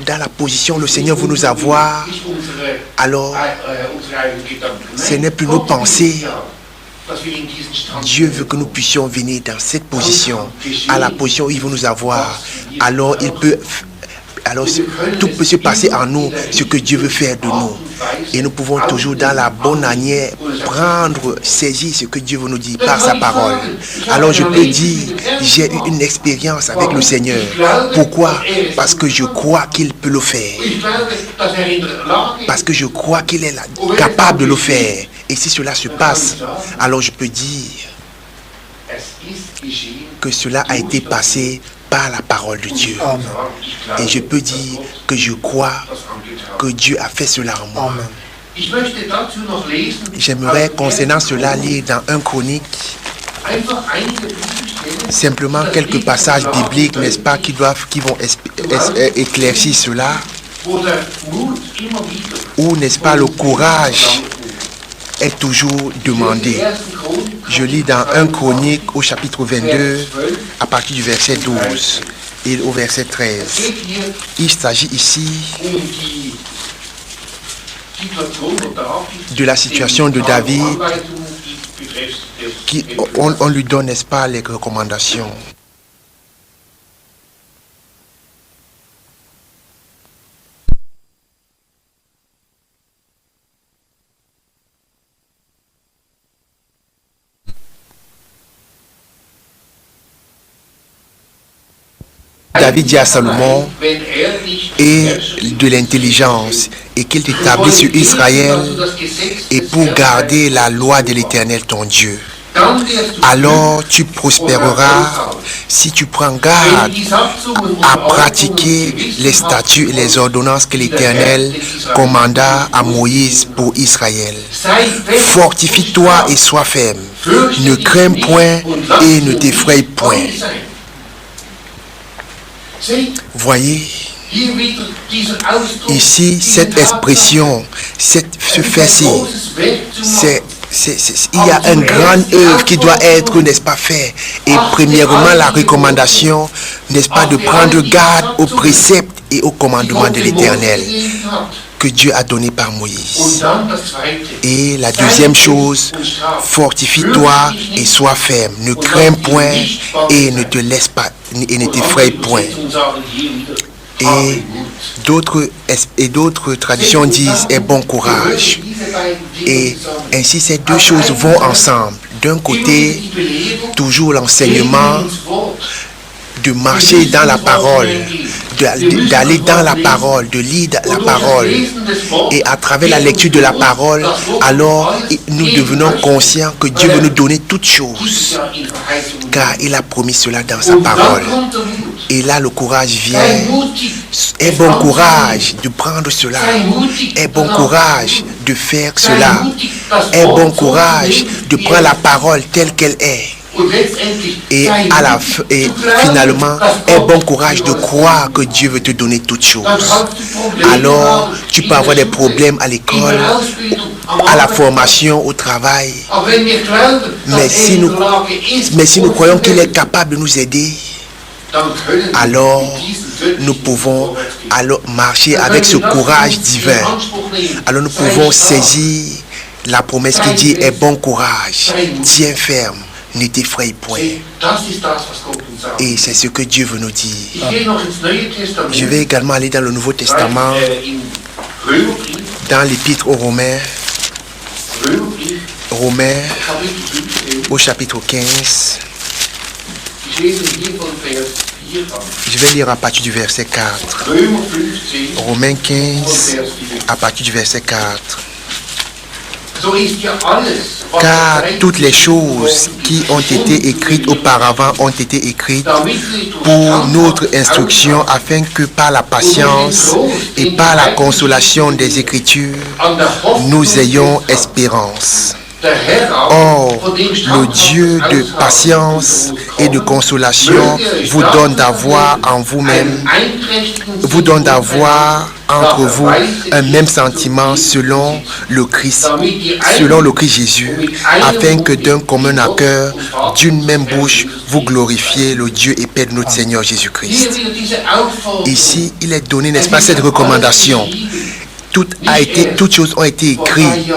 dans la position où le Seigneur veut nous avoir, alors ce n'est plus nos pensées. Dieu veut que nous puissions venir dans cette position, à la position où il veut nous avoir. Alors tout peut se passer en nous, ce que Dieu veut faire de nous. Et nous pouvons toujours dans la bonne manière saisir ce que Dieu veut nous dire par sa parole. Alors je peux dire, j'ai eu une expérience avec le Seigneur. Pourquoi? Parce que je crois qu'il peut le faire. Parce que je crois qu'il est capable de le faire. Et si cela se passe, alors je peux dire que cela a été passé par la parole de Dieu. Et je peux dire que je crois que Dieu a fait cela en moi. J'aimerais concernant cela lire dans 1 Chronique simplement quelques passages bibliques, n'est-ce pas, qui vont éclaircir cela, où, n'est-ce pas, le courage est toujours demandé. Je lis dans 1 Chronique au chapitre 22 à partir du verset 12 et au verset 13. Il s'agit ici de la situation de David on lui donne, n'est-ce pas, les recommandations. David dit à Salomon, et de l'intelligence, et qu'il t'établisse sur Israël, et pour garder la loi de l'Éternel ton Dieu. Alors tu prospéreras si tu prends garde à pratiquer les statuts et les ordonnances que l'Éternel commanda à Moïse pour Israël. Fortifie-toi et sois ferme. Ne crains point et ne t'effraie point. Voyez, ici, cette expression, ce fait-ci, il y a une grande œuvre qui doit être, n'est-ce pas, faite. Et premièrement, la recommandation, n'est-ce pas, de prendre garde aux préceptes et aux commandements de l'Éternel que Dieu a donné par Moïse. Et la deuxième chose, fortifie-toi et sois ferme. Ne crains point et ne te laisse pas et ne t'effraie point. Et d'autres traditions disent aie bon courage. Et ainsi ces deux choses vont ensemble. D'un côté, toujours l'enseignement, de marcher dans la parole, d'aller dans la parole, de lire la parole. Et à travers la lecture de la parole, alors nous devenons conscients que Dieu veut nous donner toutes choses. Car il a promis cela dans sa parole. Et là, le courage vient. Aie bon courage de prendre cela. Aie bon courage de faire cela. Aie bon courage de prendre la parole telle qu'elle est. Et finalement, aie bon courage de croire que Dieu veut te donner toutes choses. Alors, tu peux avoir des problèmes à l'école, à la formation, au travail. Mais si nous croyons qu'il est capable de nous aider, alors nous pouvons marcher avec ce courage divin. Alors nous pouvons saisir La promesse qui dit aie bon courage, tiens ferme, ne t'effraie point. Das ist das, was Gott uns sagt. Et c'est ce que Dieu veut nous dire. Ich gehe noch ins Neue Testament. Je vais également aller dans le Nouveau Testament, In Römerbrief, dans l'épître aux Romains, Romains Kapitel 15. au chapitre 15. Ich lese hier von Vers 4 an. Je vais lire à partir du verset 4. Römer 15, Romains von 15, Vers 4. à partir du verset 4. So ist ja alles, was Car der toutes les choses qui ont été écrites auparavant ont été écrites damit wir durch pour notre Standhaft instruction, afin que par la patience et par la consolation des Écritures, an der Hoffnung nous ayons espérance. der Herr auch, Or, von dem le standhaften Dieu de Ausharren patience et de kommen, consolation vous donne d'avoir en vous-même, vous donne d'avoir entre vous un même sentiment selon le Christ Jésus, afin que d'un commun accord, d'une même bouche, vous glorifiez le Dieu et Père de notre Seigneur Jésus-Christ. Ici, il est donné, n'est-ce pas, cette recommandation. Toutes choses ont été écrites.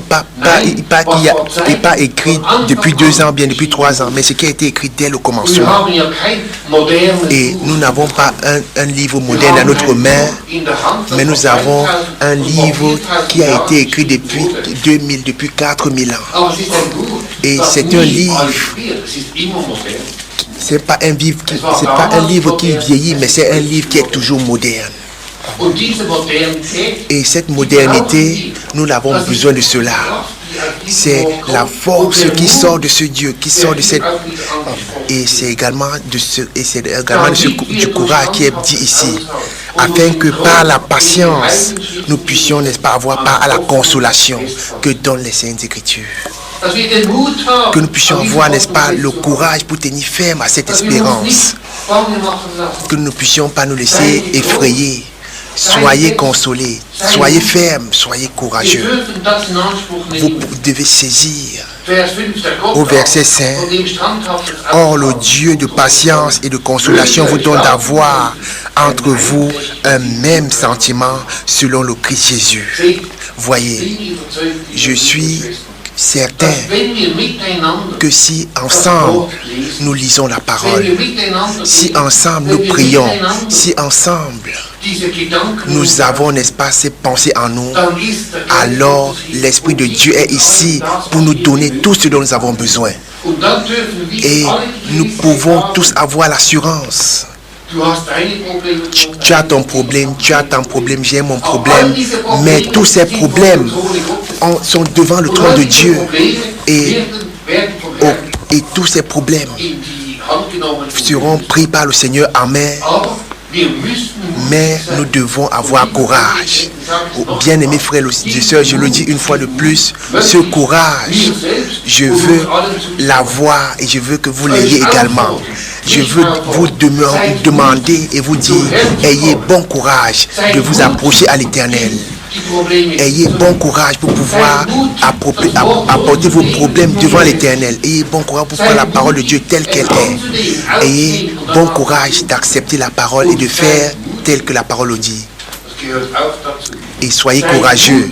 Pas écrit depuis 2 ans, bien depuis 3 ans, mais ce qui a été écrit dès le commencement. Et nous n'avons pas un livre moderne à notre main, mais nous avons un livre qui a été écrit depuis 2000, depuis 4000 ans. Et c'est un livre. C'est pas un livre qui vieillit, mais c'est un livre qui est toujours moderne. Et cette modernité, nous avons besoin de cela. C'est la force qui sort de ce Dieu, qui sort de cette... Et c'est également du courage qui est dit ici, afin que par la patience, nous puissions, n'est-ce pas, avoir part à la consolation que donnent les Saintes Écritures. Que nous puissions avoir, n'est-ce pas, le courage pour tenir ferme à cette espérance. Que nous ne puissions pas nous laisser effrayer. Soyez consolés, soyez fermes, soyez courageux. Vous devez saisir au verset 5. Or, le Dieu de patience et de consolation vous donne d'avoir entre vous un même sentiment selon le Christ Jésus. Voyez, je suis certain que si ensemble nous lisons la parole, si ensemble nous prions, si ensemble nous avons, n'est-ce pas, ces pensées en nous, alors l'Esprit de Dieu est ici pour nous donner tout ce dont nous avons besoin. Et nous pouvons tous avoir l'assurance. Tu as ton problème, j'ai mon problème, mais tous ces problèmes sont devant le trône de Dieu. Et tous ces problèmes seront pris par le Seigneur en main. Mais nous devons avoir courage. Bien-aimés frères et sœurs, je le dis une fois de plus, ce courage, je veux l'avoir et je veux que vous l'ayez également. Je veux vous demander et vous dire, ayez bon courage de vous approcher à l'Éternel. Ayez bon courage pour pouvoir apporter vos problèmes devant l'Éternel. Ayez bon courage pour prendre la parole de Dieu telle qu'elle est. Ayez bon courage d'accepter la parole et de faire tel que la parole le dit. Et soyez courageux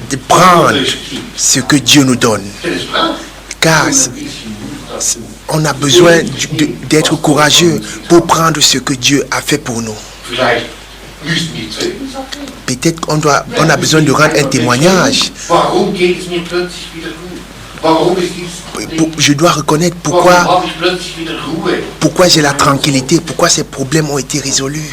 de prendre ce que Dieu nous donne. Car on a besoin d'être courageux pour prendre ce que Dieu a fait pour nous. Peut-être on a besoin de rendre un témoignage. Je dois reconnaître pourquoi j'ai la tranquillité, pourquoi ces problèmes ont été résolus.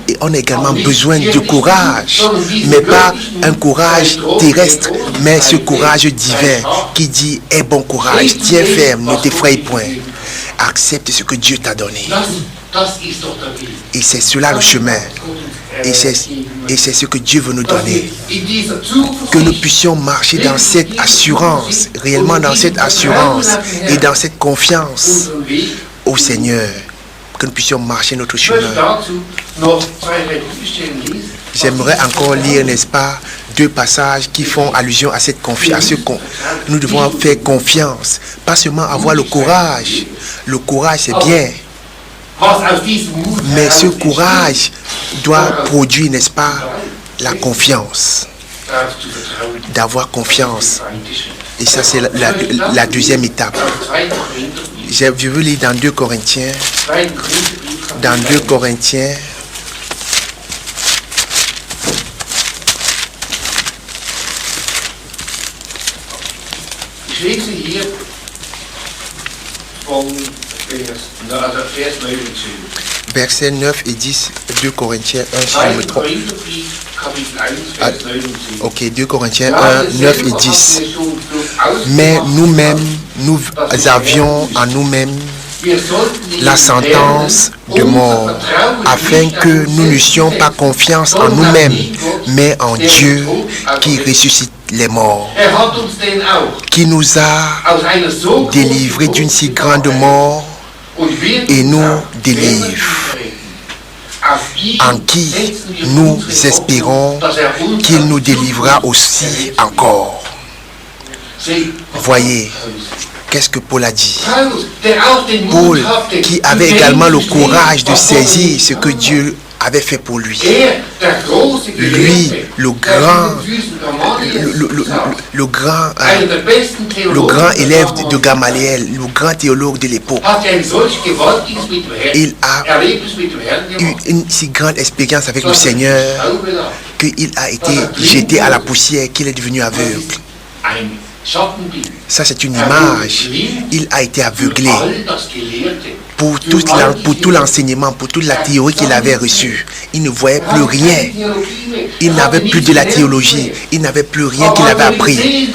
Et on a également besoin de courage, mais pas un courage terrestre, mais ce courage divin qui dit « Aie bon courage, tiens ferme, ne t'effraie point, accepte ce que Dieu t'a donné ». Et c'est cela le chemin. Et c'est ce que Dieu veut nous donner. Que nous puissions marcher dans cette assurance, réellement dans cette assurance et dans cette confiance au Seigneur. Que nous puissions marcher notre chemin. J'aimerais encore lire, n'est-ce pas, 2 passages qui font allusion à cette confiance. Nous devons faire confiance, pas seulement avoir le courage. Le courage, c'est bien. Mais ce courage doit produire, n'est-ce pas, la confiance, darauf zu vertrauen. d'avoir confiance. Zweite Schritt. Et ça, c'est la deuxième étape. Aus 2. Korintherbrief. Je veux lire dans 2 Corinthiens, 2. Korintherbrief. dans 2 Corinthiens, Ich lese hier von Vers 9 und 10. versets 9 et 10, 2 Corinthiens 1, si je 2. me trompe. Korintherbrief, Kapitel 1, Vers 9 und 10. Ok, 2 Corinthiens Ja, 1, 9 et 10. Mais nous-mêmes, nous avions en nous-mêmes la sentence de mort, afin que nous n'eussions pas confiance en nous-mêmes, mais en Dieu qui ressuscite les morts, qui nous a délivrés d'une si grande mort et nous délivre, en qui nous espérons qu'il nous délivrera aussi encore. Voyez, qu'est-ce que Paul a dit? Paul, qui avait également le courage de saisir ce que Dieu avait fait pour lui. Lui, le grand élève de Gamaliel, le grand théologue de l'époque, il a eu une si grande expérience avec le Seigneur qu'il a été jeté à la poussière, qu'il est devenu aveugle. Ça, c'est une image. Il a été aveuglé pour tout l'enseignement, pour toute la théorie qu'il avait reçue. Il ne voyait plus rien. Il n'avait plus de la théologie. Il n'avait plus rien qu'il avait appris.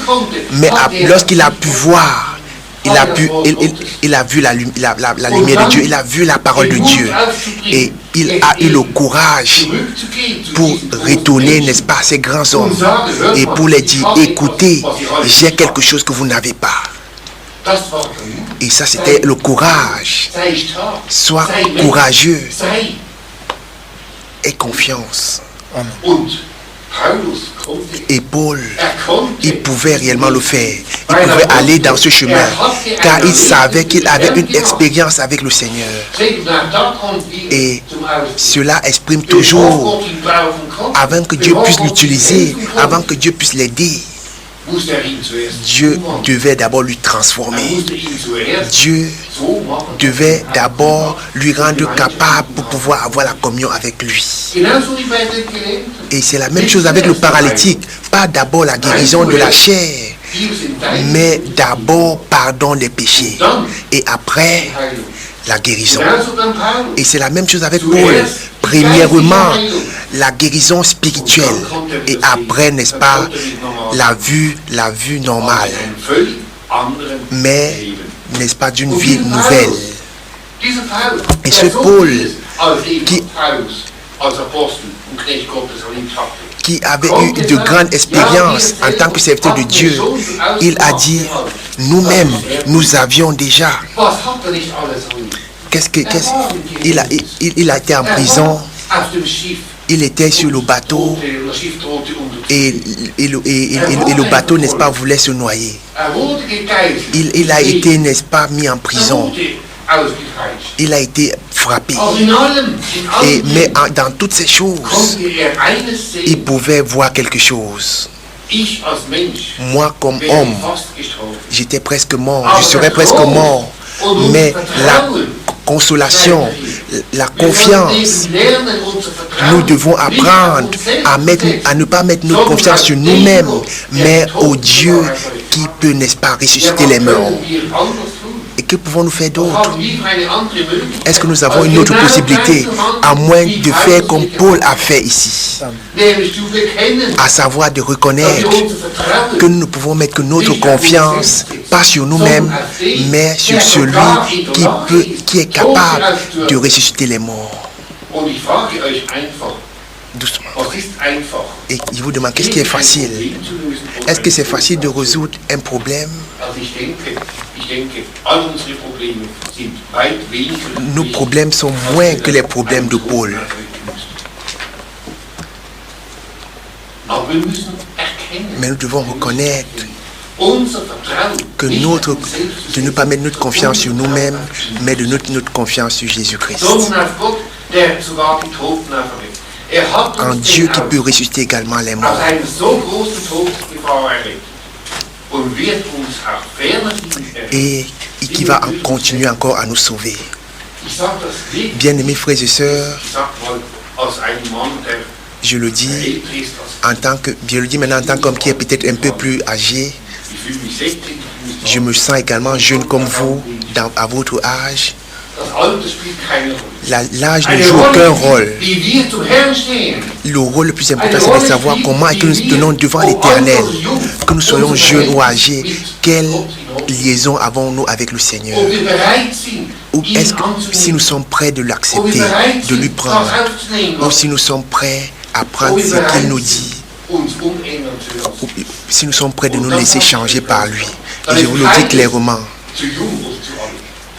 Mais lorsqu'il a pu voir, il a vu la lumière de Dieu, il a vu la parole de Dieu. Et il a eu le courage pour retourner, n'est-ce pas, à ces grands hommes et pour les dire, écoutez, j'ai quelque chose que vous n'avez pas. Et ça, c'était le courage. Sois courageux et confiance. Et Paul, il pouvait réellement le faire. Il pouvait aller dans ce chemin, car il savait qu'il avait une expérience avec le Seigneur. Et cela exprime toujours, avant que Dieu puisse l'utiliser, avant que Dieu puisse l'aider, Dieu devait d'abord lui transformer. Dieu devait d'abord lui rendre capable pour pouvoir avoir la communion avec lui. Et c'est la même chose avec le paralytique. Pas d'abord la guérison de la chair, mais d'abord pardon des péchés. Et après, la guérison. Et c'est la même chose avec Paul. Premièrement, la guérison spirituelle. Et après, n'est-ce pas, la vue normale. Mais, n'est-ce pas, d'une vie nouvelle. Et ce Paul qui avait eu de grandes expériences en tant que serviteur de Dieu, il a dit, nous-mêmes, nous avions déjà. Il a été en prison, il était sur le bateau et le bateau, n'est-ce pas, voulait se noyer. Il a été, n'est-ce pas, mis en prison. Il a été frappé. Mais dans toutes ces choses, il pouvait voir quelque chose. Moi, comme homme, j'étais presque mort. Je serais presque mort. Mais la consolation, la confiance, nous devons apprendre à ne pas mettre notre confiance sur nous-mêmes, mais au Dieu qui peut, n'est-ce pas, ressusciter les morts. Et que pouvons-nous faire d'autre? Est-ce que nous avons une autre possibilité, à moins de faire comme Paul a fait ici, à savoir de reconnaître que nous ne pouvons mettre que notre confiance, pas sur nous-mêmes, mais sur celui qui est capable de ressusciter les morts. Doucement. Et je vous demande, qu'est-ce qui est facile? Est-ce que c'est facile de résoudre un problème? Nos problèmes sont moins que les problèmes de Paul. Mais nous devons reconnaître que de ne pas mettre notre confiance sur nous-mêmes, mais de notre confiance sur Jésus-Christ. en Dieu qui peut ressusciter également les morts. Et qui va continuer encore à nous sauver. Bien-aimés frères et sœurs, je le dis maintenant en tant qu'homme qui est peut-être un peu plus âgé. Je me sens également jeune comme vous, à votre âge. L'âge ne joue aucun rôle. Le rôle le plus important, c'est de savoir comment est-ce que nous tenons devant l'Éternel. Que nous soyons jeunes ou âgés, quelle liaison avons-nous avec le Seigneur? Ou est-ce que si nous sommes prêts de l'accepter, de lui prendre, ou si nous sommes prêts à prendre ce qu'il nous dit, ou si nous sommes prêts de nous laisser changer par lui. Et je vous le dis clairement,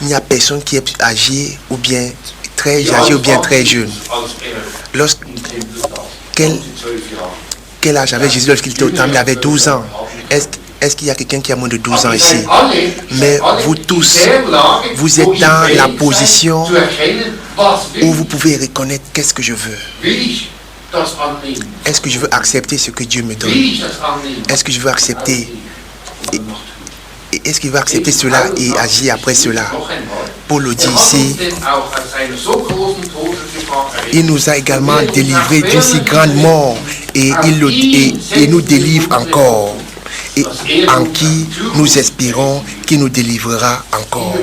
il n'y a personne qui est âgé ou bien très âgé ou bien très jeune. Quel âge avait Jésus lorsqu'il était au temple? Il avait 12 ans. Est-ce qu'il y a quelqu'un qui a moins de 12 ans ici? Mais vous tous, vous êtes dans la position où vous pouvez reconnaître qu'est-ce que je veux. Est-ce que je veux accepter ce que Dieu me donne? Est-ce que je veux accepter? Est-ce qu'il va accepter cela et agir après cela? Paul le dit ici, il nous a également délivrés d'une si grande mort et il nous délivre encore. Et en qui nous espérons qu'il nous délivrera encore.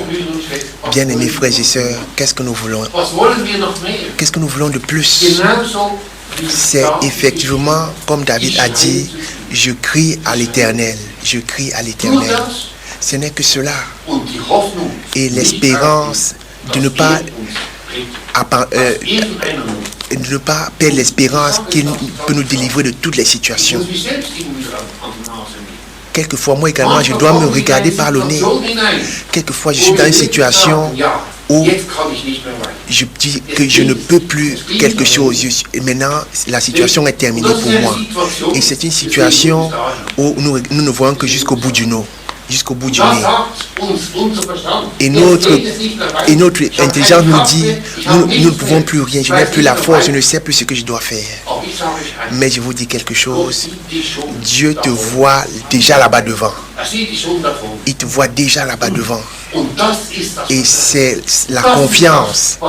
Bien-aimés frères et sœurs, qu'est-ce que nous voulons? Qu'est-ce que nous voulons de plus? C'est effectivement, comme David a dit, je crie à l'Éternel, je crie à l'Éternel. Ce n'est que cela. Et l'espérance de ne pas perdre l'espérance qu'il peut nous délivrer de toutes les situations. Quelquefois, moi également, je dois me regarder par le nez. Quelquefois, je suis dans une situation où je dis que je ne peux plus quelque chose. Maintenant, la situation est terminée pour moi. Et c'est une situation où nous ne voyons que jusqu'au bout du nez. Jusqu'au bout du nez. Et notre intelligence nous dit, nous ne pouvons plus rien, je n'ai plus la force, je ne sais plus ce que je dois faire. Mais je vous dis quelque chose, Dieu te voit déjà là-bas devant. Il te voit déjà là-bas devant. Et c'est la confiance.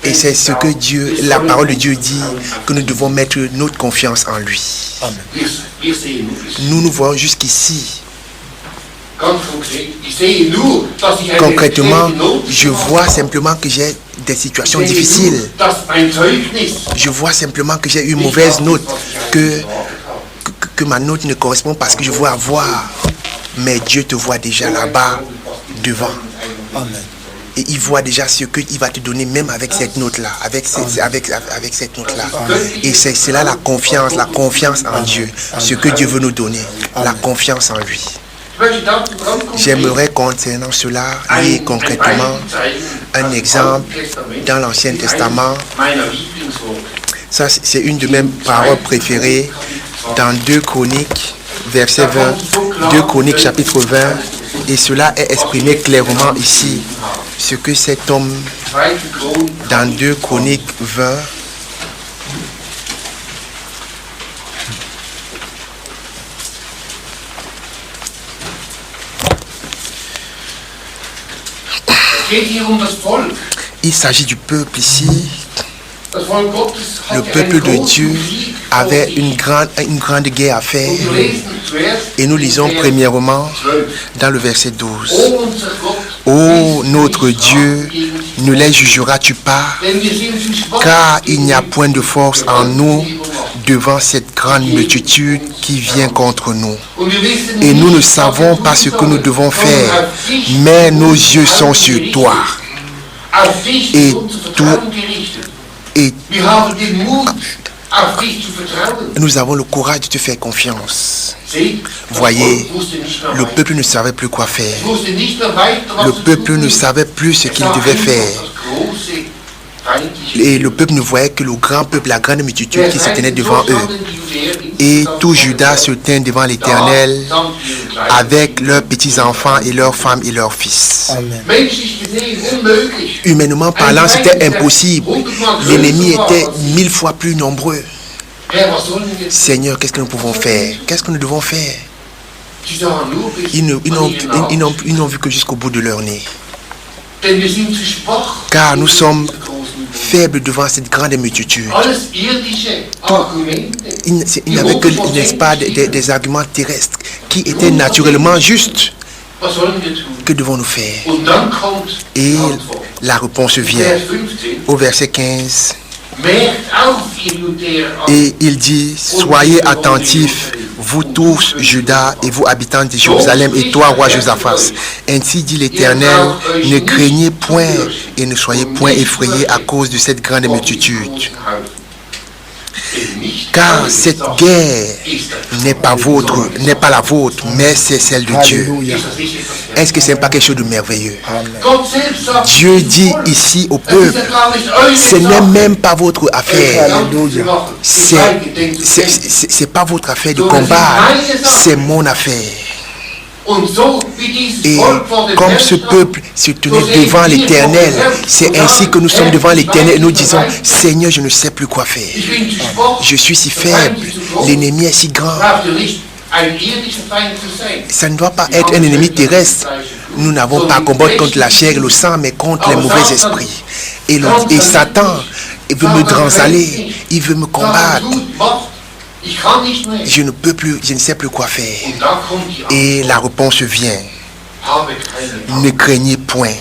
Et c'est ce que Dieu, la parole de Dieu dit, que nous devons mettre notre confiance en lui. Amen. Nous nous voyons jusqu'ici. Concrètement, je vois simplement que j'ai des situations difficiles. Je vois simplement que j'ai une mauvaise note, que ma note ne correspond pas à ce que je veux avoir. Mais Dieu te voit déjà là-bas, devant. Amen. Et il voit déjà ce qu'il va te donner, même avec cette note-là, avec cette note-là. Et c'est cela la confiance en Dieu, ce que Dieu veut nous donner, la confiance en lui. J'aimerais concernant cela lire concrètement un exemple dans l'Ancien Testament. Ça, c'est une de mes paroles préférées dans 2 Chroniques, verset 20, 2 Chroniques, chapitre 20. Et cela est exprimé clairement ici. Ce que cet homme, dans 2 Chroniques 20, il s'agit du peuple ici. Le peuple de Dieu avait une grande guerre à faire. Et nous lisons premièrement dans le verset 12. Ô notre Dieu, ne les jugeras-tu pas? Car il n'y a point de force en nous devant cette grande multitude qui vient contre nous. Et nous ne savons pas ce que nous devons faire, mais nos yeux sont sur toi. Et nous avons le courage de te faire confiance. Voyez, le peuple ne savait plus quoi faire. Le peuple ne savait plus ce qu'il devait faire. Et le peuple ne voyait que le grand peuple, la grande multitude qui se tenait devant eux. Et tout Juda se tint devant l'Éternel avec leurs petits-enfants et leurs femmes et leurs fils. Amen. Humainement parlant, c'était impossible. L'ennemi était 1000 fois plus nombreux. Seigneur, qu'est-ce que nous pouvons faire? Qu'est-ce que nous devons faire? Ils n'ont vu que jusqu'au bout de leur nez. Car nous sommes faibles devant cette grande multitude. Il n'y avait que, n'est-ce pas, des arguments terrestres qui étaient naturellement justes. Que devons-nous faire? Et la réponse vient au verset 15. Et il dit, soyez attentifs, vous tous, Juda, et vous habitants de Jérusalem, et toi, roi Josaphat. Ainsi dit l'Éternel, ne craignez point et ne soyez point effrayés à cause de cette grande multitude. Car cette guerre n'est pas la vôtre, mais c'est celle de Dieu. Alléluia. Est-ce que ce n'est pas quelque chose de merveilleux? Amen. Dieu dit ici au peuple, ce n'est même pas votre affaire. Alléluia. C'est pas votre affaire de combat, c'est mon affaire. Et comme ce peuple se tenait devant l'Éternel, c'est ainsi que nous sommes devant l'Éternel et nous disons, Seigneur, je ne sais plus quoi faire. Je suis si faible, l'ennemi est si grand. Ça ne doit pas être un ennemi terrestre. Nous n'avons pas à combattre contre la chair et le sang, mais contre les mauvais esprits. Et Satan, il veut me transaler, il veut me combattre. Je ne peux plus, je ne sais plus quoi faire. Et la réponse vient. Ne craignez point.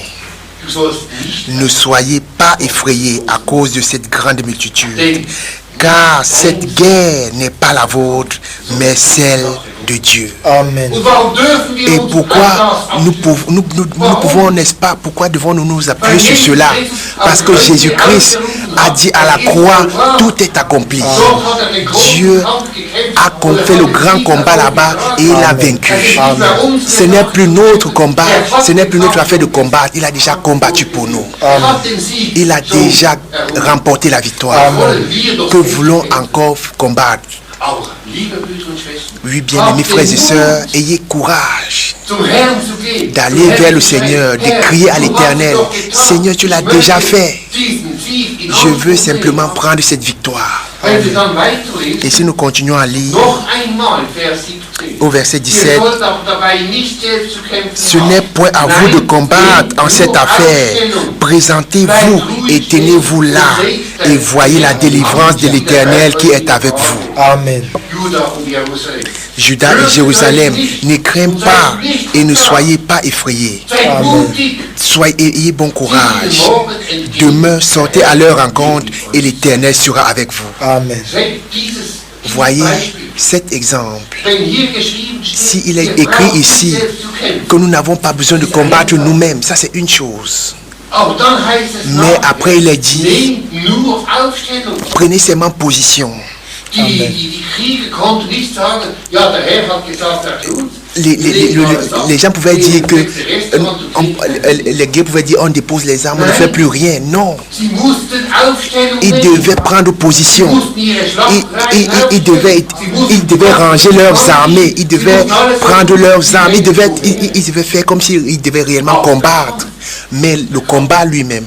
Ne soyez pas effrayés à cause de cette grande multitude. Car cette guerre n'est pas la vôtre, mais celle de Dieu. Amen. Et pourquoi nous pouvons, n'est-ce pas, pourquoi devons-nous nous appuyer sur cela? Parce que Jésus-Christ a dit à la croix, tout est accompli. Dieu a fait le grand combat là-bas et il a vaincu. Ce n'est plus notre combat, ce n'est plus notre affaire de combattre. Il a déjà combattu pour nous. Il a déjà remporté la victoire. Que voulons encore combattre? Oui, bien-aimés frères et sœurs, ayez courage d'aller vers le Seigneur, de crier à l'Éternel. Seigneur, tu l'as déjà fait. Je veux simplement prendre cette victoire. Et si nous continuons à lire au verset 17, ce n'est point à vous de combattre en cette affaire. Présentez-vous et tenez-vous là et voyez la délivrance de l'Éternel qui est avec vous. Amen. Juda et Jérusalem, ne craignez pas et ne soyez pas effrayés. Ayez bon courage. Demain, sortez à leur rencontre et l'Éternel sera avec vous. Amen. Voyez cet exemple. S'il est écrit ici que nous n'avons pas besoin de combattre nous-mêmes, ça c'est une chose. Mais après il est dit, prenez seulement position. Les gens pouvaient dire que les guerres pouvaient dire on dépose les armes, on ne fait plus rien. Non. Ils devaient prendre position. Ils devaient ranger leurs armées. Ils devaient prendre leurs armes. Ils devaient faire comme s'ils devaient réellement combattre. Mais le combat lui-même,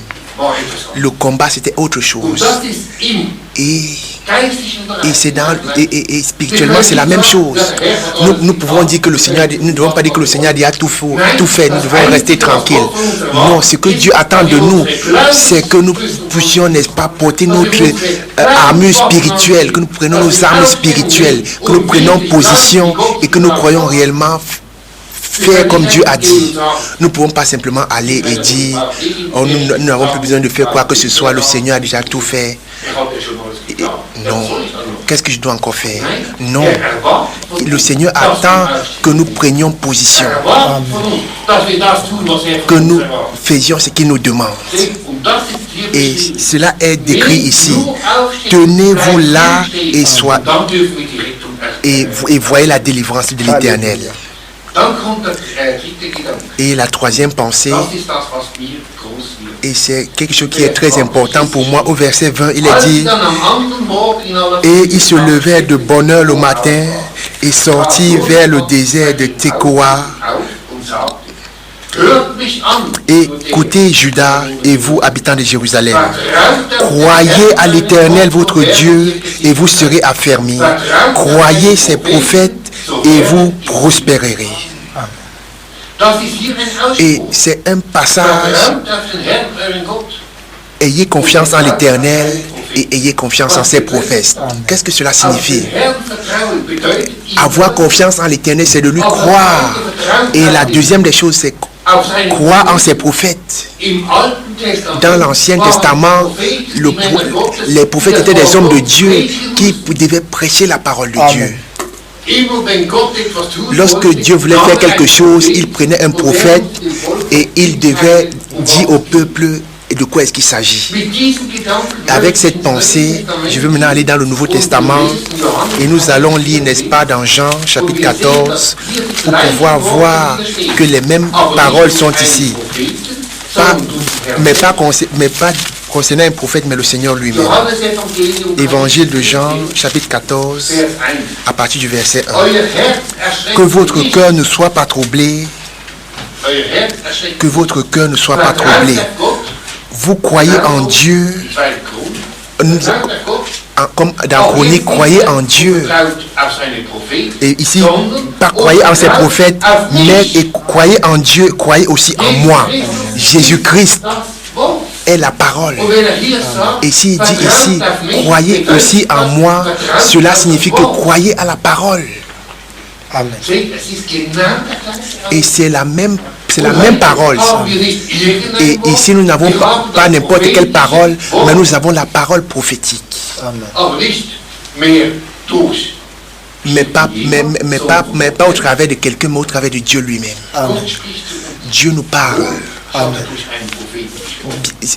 le combat c'était autre chose. Et spirituellement c'est la même chose. Nous pouvons dire que le Seigneur, nous ne devons pas dire que le Seigneur a tout fait, nous devons rester tranquilles. Non, ce que Dieu attend de nous, c'est que nous puissions, n'est-ce pas, porter notre armure spirituelle, que nous prenions nos armes spirituelles, que nous prenions position et que nous croyons réellement faire comme Dieu a dit. Nous ne pouvons pas simplement aller et dire oh, nous n'avons plus besoin de faire quoi que ce soit, le Seigneur a déjà tout fait. Non. Qu'est-ce que je dois encore faire? Non. Le Seigneur attend que nous prenions position. Que nous faisions ce qu'il nous demande. Et cela est décrit ici. Tenez-vous là et voyez la délivrance de l'Éternel. Et la troisième pensée, et c'est quelque chose qui est très important pour moi, au verset 20, il est dit, et il se levait de bonne heure le matin et sortit vers le désert de Tekoa. Écoutez Juda et vous, habitants de Jérusalem, croyez à l'Éternel votre Dieu et vous serez affermis. Croyez ses prophètes et vous prospérerez. Et c'est un passage, ayez confiance en l'Éternel et ayez confiance en ses prophètes. Qu'est-ce que cela signifie? Avoir confiance en l'Éternel, c'est de lui croire. Et la deuxième des choses, c'est croire en ses prophètes. Dans l'Ancien Testament, les prophètes étaient des hommes de Dieu qui devaient prêcher la parole de Dieu. Lorsque Dieu voulait faire quelque chose, il prenait un prophète et il devait dire au peuple de quoi est-ce qu'il s'agit. Avec cette pensée, je vais maintenant aller dans le Nouveau Testament et nous allons lire, n'est-ce pas, dans Jean chapitre 14 pour pouvoir voir que les mêmes paroles sont ici. Mais pas concernant un prophète, mais le Seigneur lui-même. Évangile de Jean, chapitre 14, à partir du verset 1. Que votre cœur ne soit pas troublé. Que votre cœur ne soit pas troublé. Vous croyez en Dieu. Comme dans Chronique, croyez en Dieu. Et ici, pas croyez en ses prophètes, mais croyez en Dieu, croyez aussi en moi. Jésus-Christ est la parole. Et s'il dit ici, croyez aussi en moi, cela signifie que croyez à la parole. Amen. Et c'est la même parole. Et ici, nous n'avons pas n'importe quelle parole, mais nous avons la parole prophétique. Amen. Mais pas au travers de quelqu'un, mais au travers de Dieu lui-même. Dieu nous parle. Amen.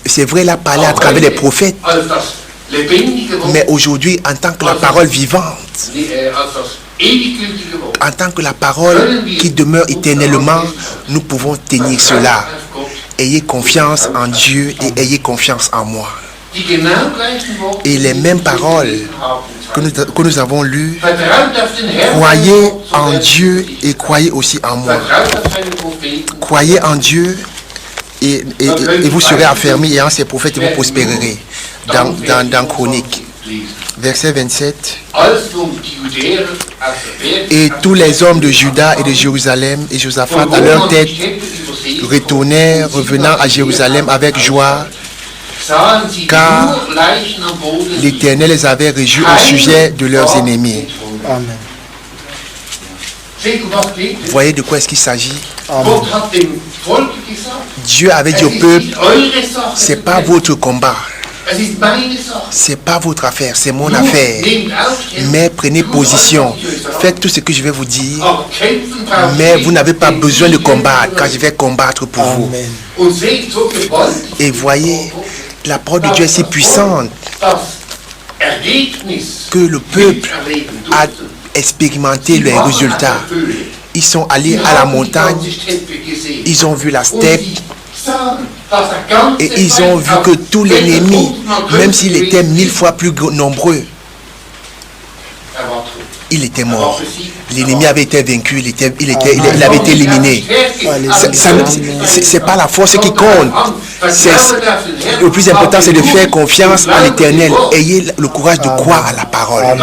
C'est vrai, il a parlé à travers les prophètes. Mais aujourd'hui, en tant que la parole vivante, en tant que la parole qui demeure éternellement, nous pouvons tenir cela. Ayez confiance en Dieu et ayez confiance en moi. Et les mêmes paroles que nous avons lues, croyez en Dieu et croyez aussi en moi. Croyez en Dieu et vous serez affermis, et en ses prophètes et vous prospérerez. Dans Chronique, verset 27. Et tous les hommes de Juda et de Jérusalem et Josaphat à leur tête retournèrent, revenant à Jérusalem avec joie, car l'Éternel les avait réjouis au sujet de leurs ennemis. Amen. Vous voyez de quoi est-ce qu'il s'agit? Dieu avait dit au peuple, c'est pas votre combat. C'est pas votre affaire, c'est mon affaire. Mais prenez position. Faites tout ce que je vais vous dire. Mais vous n'avez pas besoin de combattre, car je vais combattre pour vous. Et voyez, la parole de Dieu est si puissante que le peuple a expérimenté les résultats. Ils sont allés à la montagne, ils ont vu la steppe, et ils ont vu que tout l'ennemi, même s'il était 1000 fois plus nombreux, il était mort. L'ennemi avait été vaincu, il avait été éliminé. C'est pas la force qui compte. Le plus important, c'est de faire confiance à l'Éternel. Ayez le courage de croire à la parole.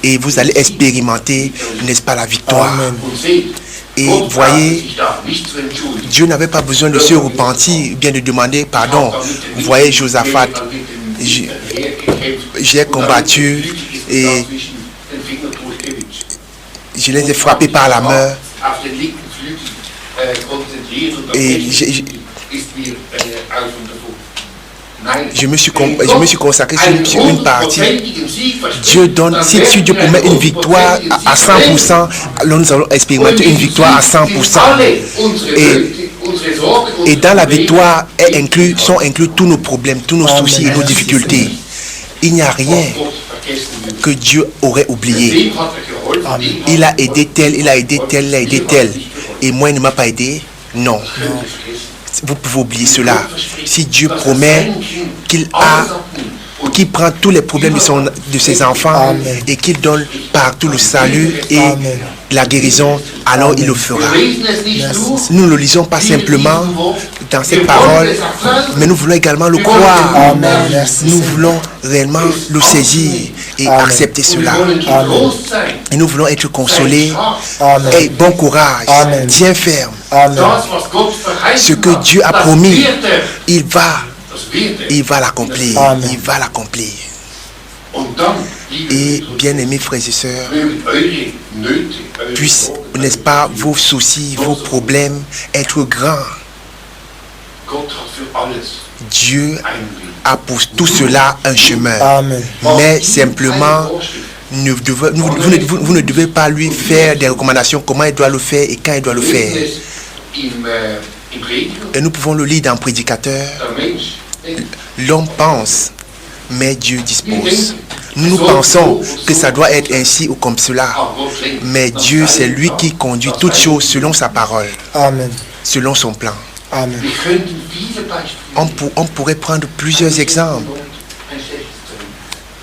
Et vous allez expérimenter, n'est-ce pas, la victoire. Et voyez, Dieu n'avait pas besoin de se repentir, bien de demander pardon. Vous voyez, Josaphat, j'ai combattu et je les ai frappés par la main. Et je me suis consacré sur une partie. Dieu donne, si Dieu promet une victoire à 100%, alors nous allons expérimenter une victoire à 100%. Et dans la victoire sont inclus tous nos problèmes, tous nos soucis et nos difficultés. Il n'y a rien que Dieu aurait oublié. Il a aidé tel, il a aidé tel, il a aidé tel. Et moi, il ne m'a pas aidé. Non. Vous pouvez oublier cela. Si Dieu promet qu'il prend tous les problèmes de ses enfants et qu'il donne partout le salut et la guérison, alors il le fera. Nous ne le lisons pas simplement dans cette parole, mais nous voulons également le croire. Nous voulons réellement le saisir et accepter cela. Et nous voulons être consolés. Et bon courage, tiens ferme. Ce que Dieu a promis, il va l'accomplir. Il va l'accomplir. Et bien-aimés frères et sœurs, puissent, n'est-ce pas, vos soucis, vos problèmes être grands. Dieu a pour tout cela un chemin. Mais simplement, vous ne devez pas lui faire des recommandations comment il doit le faire et quand il doit le faire. Et nous pouvons le lire dans Prédicateur. L'homme pense, mais Dieu dispose. Nous pensons que ça doit être ainsi ou comme cela. Mais Dieu, c'est lui qui conduit toutes choses selon sa parole. Selon son plan. On pourrait prendre plusieurs exemples.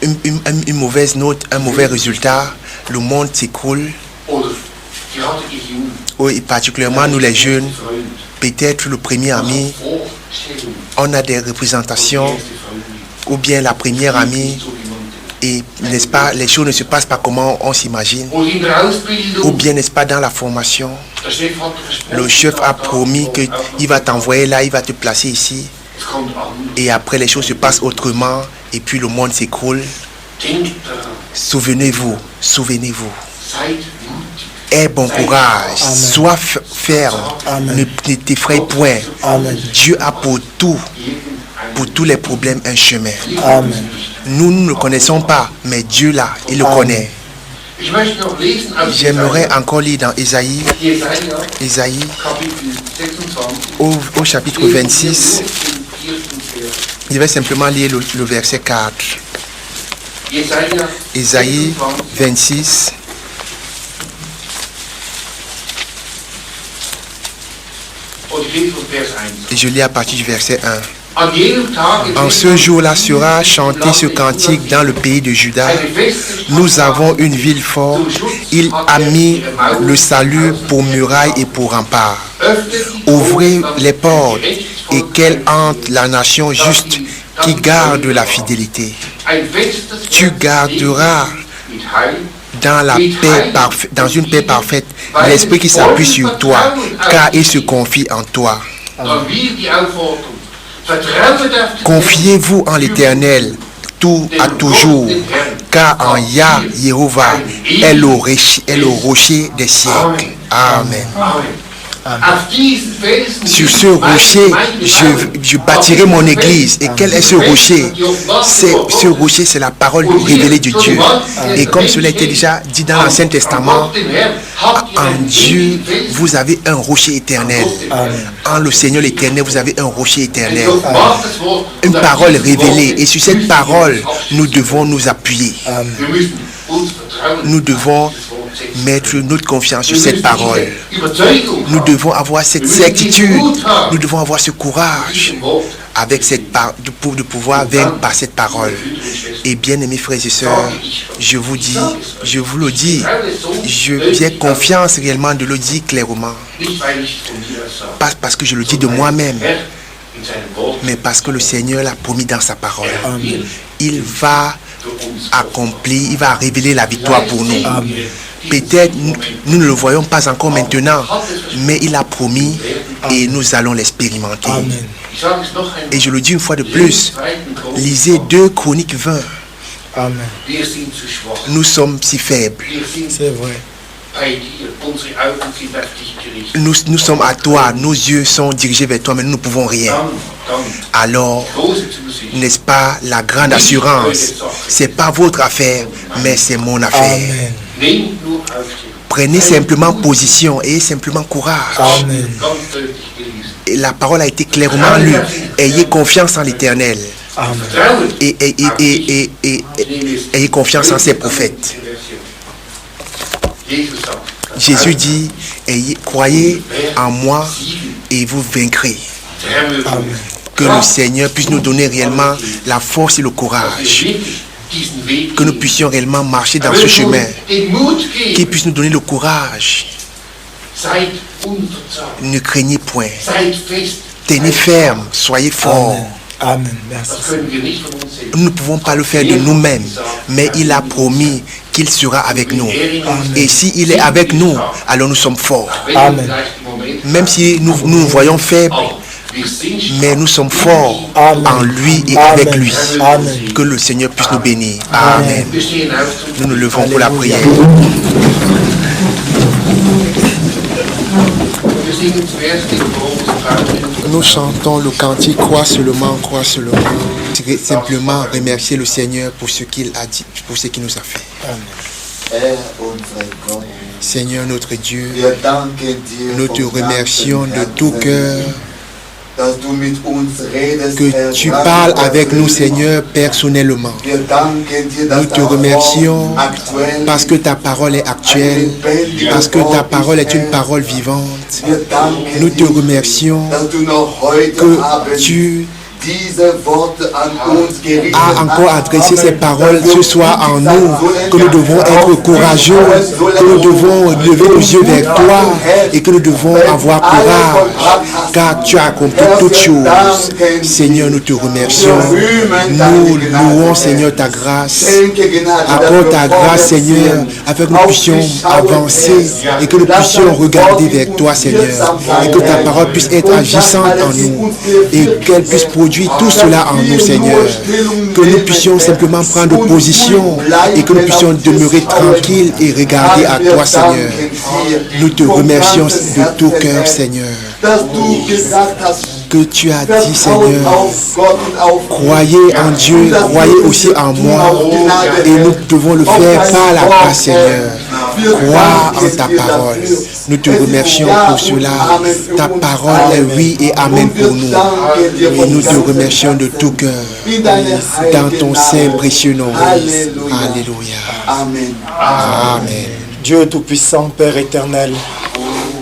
Une mauvaise note, un mauvais résultat, le monde s'écroule. Oui, particulièrement nous les jeunes, peut-être le premier ami, on a des représentations, ou bien la première amie, et n'est-ce pas, les choses ne se passent pas comment on s'imagine, ou bien n'est-ce pas dans la formation, le chef a promis qu'il va t'envoyer là, il va te placer ici, et après les choses se passent autrement, et puis le monde s'écroule. Souvenez-vous, aie bon courage, sois ferme, ne t'effraie point. Dieu a pour tous les problèmes un chemin. Nous ne le connaissons pas, mais Dieu là, il le connaît. J'aimerais encore lire dans Ésaïe au chapitre 26. Je vais simplement lire le verset 4. Ésaïe 26. Et je lis à partir du verset 1. En ce jour-là sera chanté ce cantique dans le pays de Juda. Nous avons une ville forte. Il a mis le salut pour muraille et pour rempart. Ouvrez les portes et qu'elle entre la nation juste qui garde la fidélité. Tu garderas dans une paix parfaite l'esprit qui s'appuie sur toi, car il se confie en toi. Confiez-vous en l'Éternel tout à toujours, car en Jéhovah est le rocher des siècles. Amen. Sur ce rocher, je bâtirai mon église. Et quel est ce rocher? Ce rocher, c'est la parole révélée de Dieu. Et comme cela a été déjà dit dans l'Ancien Testament, en Dieu, vous avez un rocher éternel. En le Seigneur l'Éternel, vous avez un rocher éternel. Une parole révélée. Et sur cette parole, nous devons nous appuyer. Nous devons mettre notre confiance sur cette parole. Nous devons avoir cette certitude. Nous devons avoir ce courage avec de pouvoir vaincre par cette parole. Et bien aimés frères et sœurs, je vous le dis, j'ai confiance réellement de le dire clairement. Pas parce que je le dis de moi-même, mais parce que le Seigneur l'a promis dans sa parole. Il va accomplir, il va révéler la victoire pour nous. Peut-être nous ne le voyons pas encore maintenant, mais il a promis et nous allons l'expérimenter. Et je le dis une fois de plus, lisez 2 Chroniques 20. Nous sommes si faibles. C'est vrai. Nous sommes à toi, nos yeux sont dirigés vers toi, mais nous ne pouvons rien. Alors, n'est-ce pas la grande assurance? C'est pas votre affaire, mais c'est mon affaire. Amen. Prenez simplement position et simplement courage. Amen. Et la parole a été clairement lue. Ayez confiance en l'Éternel. Amen. Et ayez confiance en ses prophètes. Jésus dit, croyez en moi et vous vaincrez. Que le Seigneur puisse nous donner réellement la force et le courage. Que nous puissions réellement marcher dans ce chemin. Qu'il puisse nous donner le courage. Ne craignez point. Tenez ferme, soyez forts. Amen. Merci. Nous ne pouvons pas le faire de nous-mêmes, mais il a promis qu'il sera avec nous. Et s'il est avec nous, alors nous sommes forts. Amen. Même si nous nous voyons faibles, mais nous sommes forts en lui et avec lui. Amen. Que le Seigneur puisse nous bénir. Amen. Nous nous levons pour la prière. Nous chantons le cantique crois seulement, crois seulement. Simplement remercier le Seigneur pour ce qu'il a dit, pour ce qu'il nous a fait. Seigneur notre Dieu, nous te remercions de tout cœur que tu parles avec nous, Seigneur, personnellement. Nous te remercions parce que ta parole est actuelle, parce que ta parole est une parole vivante. Nous te remercions que tu a encore adressé ces paroles ce soir en nous, que nous devons être courageux, que nous devons lever nos yeux vers toi et que nous devons avoir courage, car tu as accompli toutes choses. Seigneur, nous te remercions. Nous louons, Seigneur, ta grâce. Accorde ta grâce, Seigneur, afin que nous puissions avancer et que nous puissions regarder vers toi, Seigneur, et que ta parole puisse être agissante en nous et qu'elle puisse produire tout cela en nous, Seigneur. Que nous puissions simplement prendre position et que nous puissions demeurer tranquilles et regarder à toi, Seigneur. Nous te remercions de tout cœur, Seigneur. Que tu as dit, Seigneur, croyez en Dieu, croyez aussi en moi, et nous devons le faire par la grâce, Seigneur. Crois en ta parole. Nous te remercions pour cela. Ta parole est oui et amen pour nous. Et nous te remercions de tout cœur. Dans ton saint précieux nom. Alléluia. Amen. Amen. Dieu Tout-Puissant, Père éternel,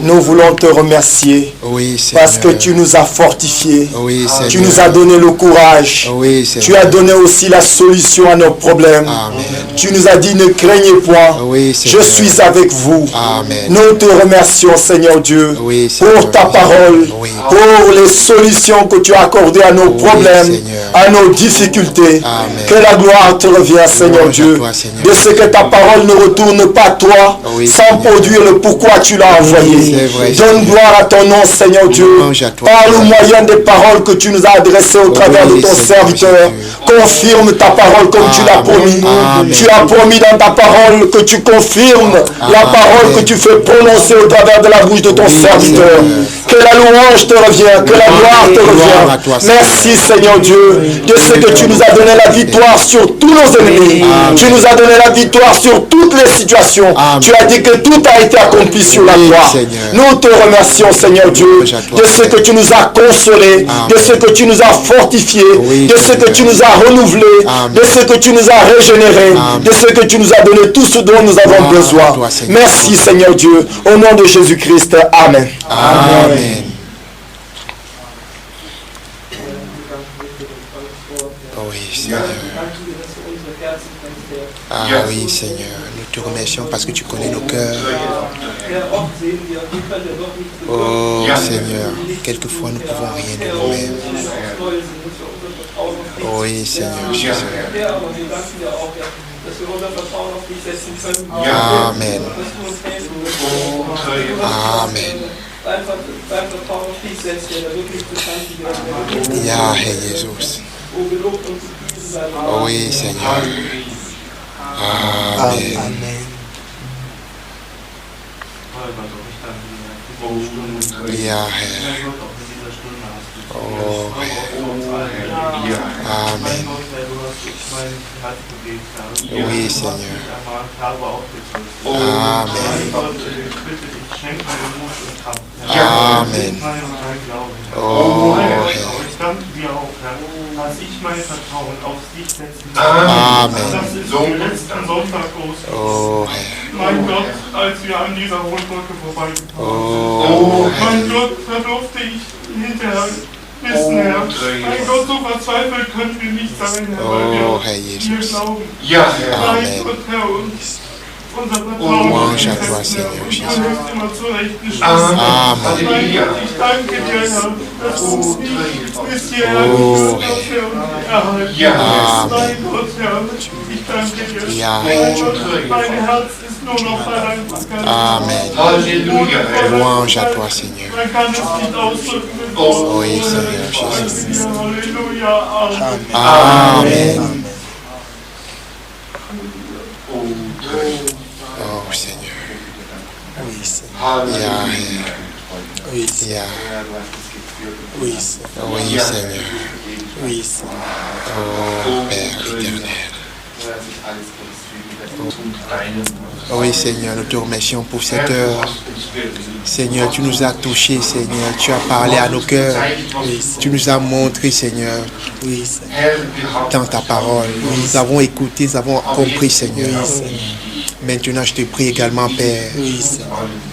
nous voulons te remercier, oui, parce que tu nous as fortifiés, oui, tu nous as donné le courage, oui, tu as donné aussi la solution à nos problèmes. Amen. Tu nous as dit ne craignez point, oui, je suis avec vous. Amen. Nous te remercions, Seigneur Dieu, oui, pour ta parole, oui, pour les solutions que tu as accordées à nos problèmes, Seigneur, à nos difficultés. Amen. Que la gloire te revienne, Seigneur Dieu, toi, Seigneur. de ce que ta parole ne retourne pas à toi, Oui, sans Seigneur. produire le pourquoi tu l'as envoyé. C'est vrai, Donne Seigneur. gloire à ton nom, Seigneur Dieu, Louange à toi, par le Seigneur. moyen des paroles que tu nous as adressées au travers de ton Seigneur serviteur. Jésus. Confirme ta parole comme tu l'as Amen. promis. Amen. Tu as promis dans ta parole que tu confirmes la Amen. parole que tu fais prononcer au travers de la bouche de ton Oui, serviteur. Seigneur. Que la louange te revienne, que la gloire te Gloire à revienne. toi, Seigneur. Merci Seigneur Dieu de ce que tu nous as donné la victoire sur tous nos ennemis. Amen. Tu nous as donné la victoire sur toutes les situations. Amen. Tu as dit que tout a été accompli sur la Oui, croix. Seigneur. Nous te remercions Seigneur Dieu Louange à toi, de ce que tu nous as consolés, Amen. de ce que tu nous as fortifiés, Oui, de ce que Seigneur. tu nous as renouvelés, Amen. de ce que tu nous as régénérés, Amen. de ce que tu nous as donné tout ce dont nous avons Gloire à besoin. toi, Seigneur. Merci Seigneur Dieu, au nom de Jésus-Christ. Amen. Amen. Oui, Seigneur. Ah oui, Seigneur. Nous te remercions parce que tu connais nos cœurs. Oh, Seigneur. Quelquefois, nous ne pouvons rien de nous-mêmes. Oui, Seigneur Jésus. Amen. Amen. Ja, Herr Jesus. Oui, Seigneur. Amen. Amen. Ja, Herr. Oh, Herr. Amen. Oui, Seigneur. Amen. Amen. Oh, Herr. Amen. Amen. Oh, Herr. Mein Gott, als wir an dieser Rundbrücke vorbeigefahren sind. Oh, Mein Gott, da durfte ich hinterher wissen, Herr. Mein Gott, so verzweifelt können wir nicht sein, Herr, weil wir Herr dir Jesus. glauben. Ja, Herr. Mein Amen. Gott, Herr, unser Vertrauen louange à ist toi, fest, Herr, Seigneur und Jesus. du hilfst immer zur rechten Stunde. Amen. Amen. Mein Halleluja. Gott, ich danke dir, Herr, dass du uns nicht bis hierher Oh, geführt hast, Herr, und erhalten Ja. hast. Amen. Mein Gott, Herr, ich danke dir. Ja. Mein Gott, mein Herz ist nur noch Dankbarkeit. Amen. Halleluja, Herr. Louange à toi, Seigneur. Man kann es nicht ausdrücken. Oh, Oui, Seigneur Jésus. Halleluja, Amen. Amen. Oh, tröst. Oh, Seigneur. Halleluja. Ja, Herr. Oui, Ja. oui, Oui, Seigneur. oui. Oh, Père éternel. Oui, Seigneur, nous te remercions pour cette heure. Seigneur, tu nous as touchés, Seigneur. Tu as parlé à nos cœurs. Tu nous as montré, Seigneur, Oui, dans ta parole. Nous avons écouté, nous avons compris, Seigneur. Maintenant, je te prie également, Père.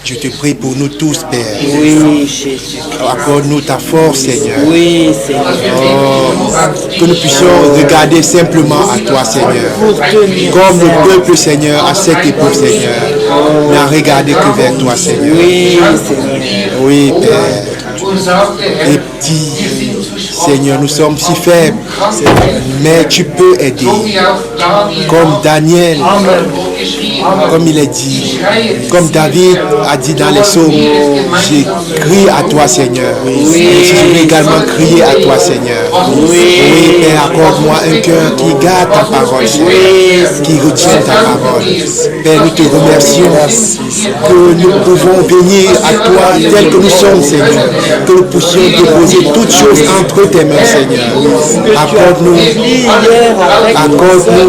Je te prie pour nous tous, Père. Oui, Jésus. Accorde-nous ta force, Seigneur. Oui, Seigneur. Oh, que nous puissions regarder simplement à toi, Seigneur. Comme le peuple, Seigneur, à cette époque, Seigneur, n'a regardé que vers toi, Seigneur. Oui, Seigneur. Oui, Père. Et petit, Seigneur, nous sommes si faibles, mais tu peux aider. Comme Daniel, comme il est dit, comme David a dit dans les psaumes, j'ai crié à toi, Seigneur. Et je vais également crier à toi, Seigneur. Oui, Père, accorde-moi un cœur qui garde ta parole, Seigneur, qui retient ta parole. Père, nous te remercions que nous pouvons venir à toi tel que nous sommes, Seigneur, que nous puissions déposer toutes choses entre tes mains, Seigneur. Accorde-nous, accorde-nous,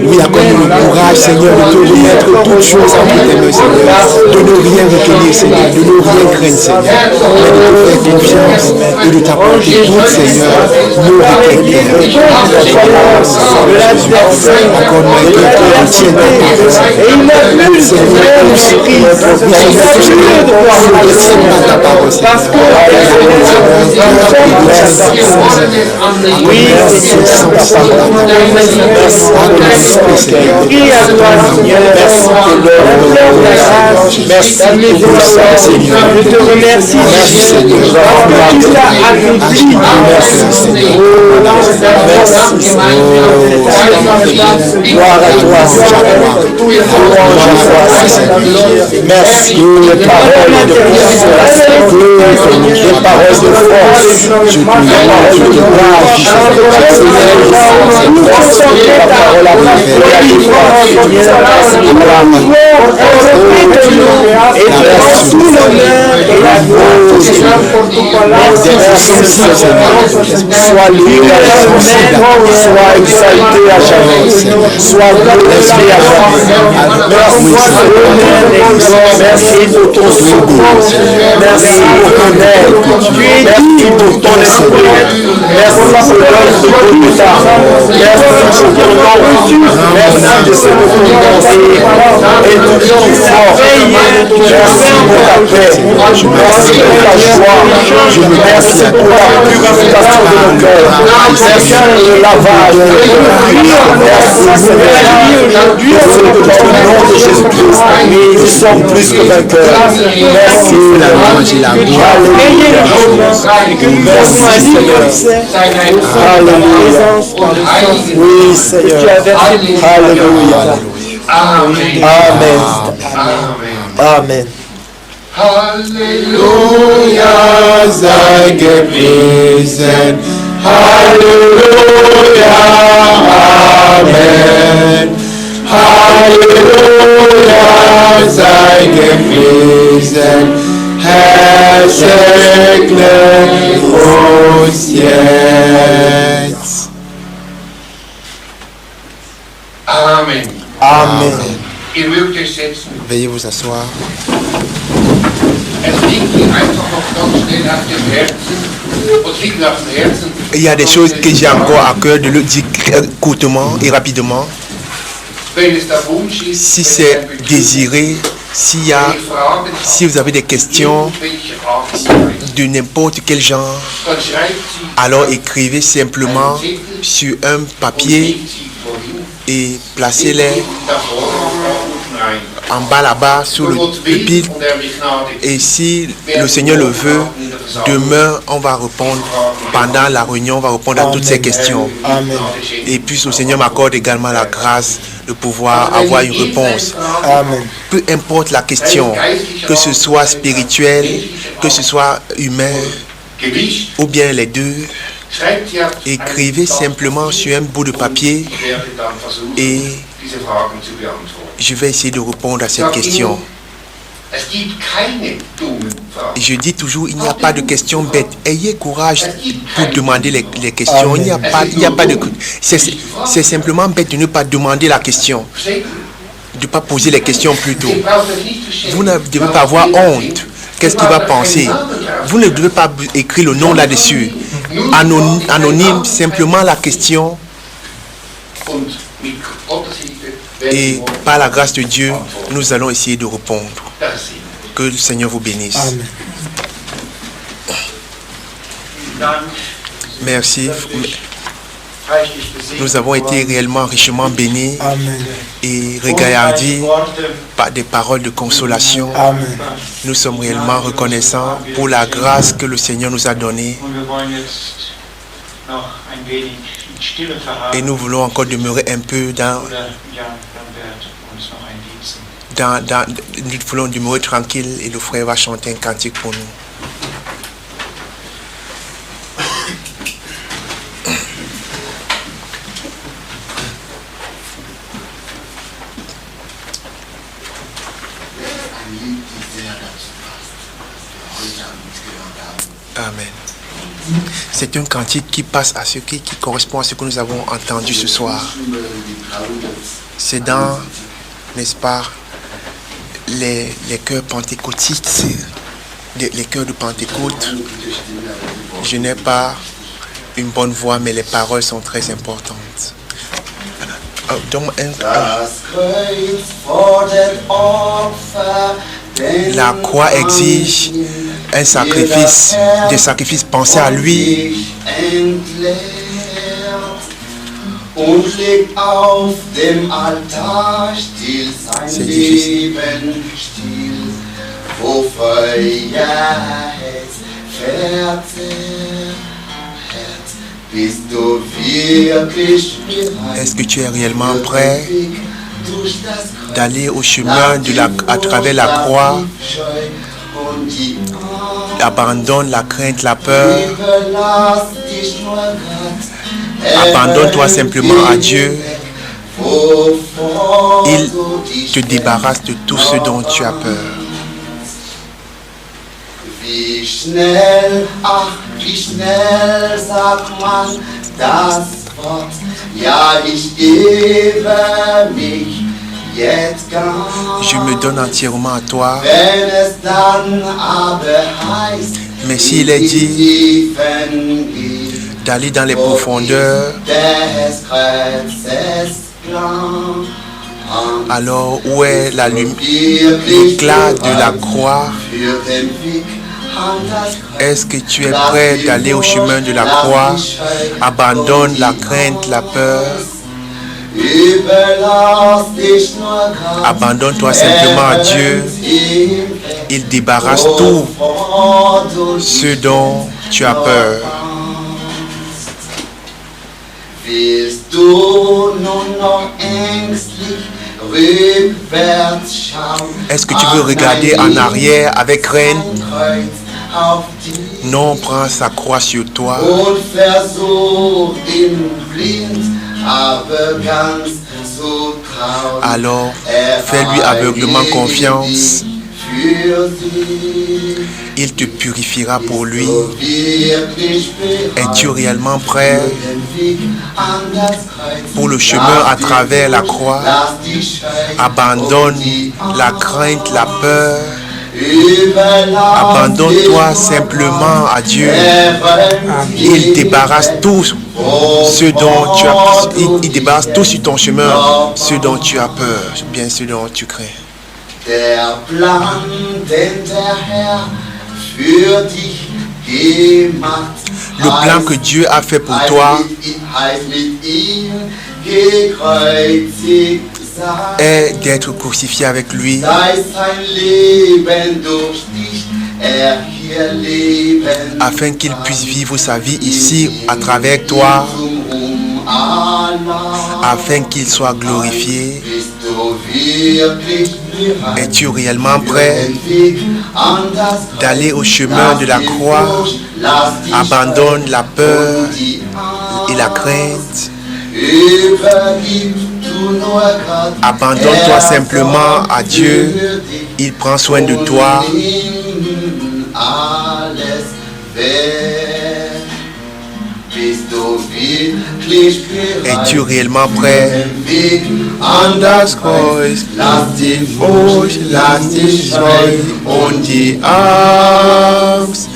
oui, accorde-nous le courage, Seigneur, de te remettre toutes choses entre tes mains, Seigneur, de ne rien retenir, Seigneur, de ne rien craindre, Seigneur, mais de te faire confiance et de t'apporter toutes, Seigneur, nos requêtes. Accorde-moi un cœur qui retient ta parole, Seigneur. Seigneur, ta parole, Merci pour ça, Seigneur. Je te remercie, Seigneur, parce que tu l'as accompli. Gloire à toi, Seigneur. Louange à toi, Seigneur. Merci pour les paroles de consolation, les paroles de force, les paroles de courage. Seigneur, ta parole a fait la différence. Et devant tout l'honneur et la gloire. Sois loué à jamais, sois exalté à jamais, sois glorifié à jamais. Merci pour ton secours, merci pour ton aide, merci pour ton esprit, merci pour l'œuvre de Golgotha, merci pour ton nom, merci de ce que ton nom est toujours fort, merci pour ta paix, merci pour ta joie, merci pour la purification de nos cœurs, merci pour le lavage, merci Seigneur, dans le nom de Jésus-Christ, nous sommes plus que vainqueurs. Merci la louange et la gloire. Merci Seigneur. Alléluia. Oui Seigneur. Alléluia. Amen. Amen. Amen. Halleluja, sei gepriesen. Halleluja, Amen. Halleluja, sei gepriesen. Herr, segne uns jetzt. Amen. Amen. Ihr mögt euch setzen. Veuillez vous asseoir. Es liegt mir einfach noch ganz schnell auf dem Herzen und liegt auf dem Herzen. Il y a des choses que j'ai encore à cœur de le dire courtement et rapidement. Si c'est désiré, si vous avez des questions de n'importe quel genre, alors écrivez simplement sur un papier et placez-les en bas là-bas sur le pupitre. Et si le Seigneur le veut, demain on va répondre, pendant la réunion on va répondre à toutes ces questions. Amen. Et puis le Seigneur m'accorde également la grâce de pouvoir avoir une réponse. Amen. Peu importe la question, que ce soit spirituel, que ce soit humain, ou bien les deux, écrivez simplement sur un bout de papier et je vais essayer de répondre à cette question. Je dis toujours, il n'y a pas de questions bêtes. Ayez courage pour demander les questions. Il n'y a pas de... C'est simplement bête de ne pas demander la question. De ne pas poser les questions plus tôt. Vous ne devez pas avoir honte. Qu'est-ce qu'il va penser? Vous ne devez pas écrire le nom là-dessus. Anonyme, simplement la question. Et par la grâce de Dieu, nous allons essayer de répondre. Que le Seigneur vous bénisse. Amen. Merci. Nous avons été réellement richement bénis. Amen. Et regardez par des paroles de consolation. Amen. Nous sommes réellement reconnaissants pour la grâce que le Seigneur nous a donnée. Et nous voulons encore demeurer un peu nous voulons demeurer tranquille et le frère va chanter un cantique pour nous. Amen. C'est un cantique qui passe à ce qui correspond à ce que nous avons entendu ce soir. C'est dans, n'est-ce pas, les chœurs pentecôtistes, les chœurs de Pentecôte. Je n'ai pas une bonne voix, mais les paroles sont très importantes. La croix exige un sacrifice, des sacrifices. Pensez à lui. C'est difficile. Est-ce que tu es réellement prêt d'aller au chemin à travers la croix? Abandonne la crainte, la peur. Abandonne-toi simplement à Dieu. Il te débarrasse de tout ce dont tu as peur. Wie schnell sagt man das Wort, ja, ich gebe mich jetzt ganz. Je me donne entièrement à toi. Wenn es dann aber heißt, mais s'il est dit d'aller dans les profondeurs, alors où est l'éclat de la croix? Est-ce que tu es prêt d'aller au chemin de la croix? Abandonne la crainte, la peur. Abandonne-toi simplement à Dieu. Il débarrasse tout ce dont tu as peur. Est-ce que tu veux regarder en arrière avec crainte? Non, prends sa croix sur toi. Alors, fais-lui aveuglement confiance. Il te purifiera pour lui. Es-tu réellement prêt pour le chemin à travers la croix? Abandonne la crainte, la peur. Abandonne-toi simplement à Dieu. Il débarrasse tout ce dont tu as, il débarrasse tout sur ton chemin, ce dont tu as peur, bien ce dont tu crains. Der Plan, den der Herr für dich gemacht Le plan que Dieu a fait pour toi est d'être crucifié avec lui, afin qu'il puisse vivre sa vie ici à travers toi, afin qu'il soit glorifié. Es-tu réellement prêt d'aller au chemin de la croix? Abandonne la peur et la crainte. Abandonne-toi simplement à Dieu. Il prend soin de toi. Es-tu réellement prêt? An das Kreuz, lass die Furcht, lass die Scheu und die Angst.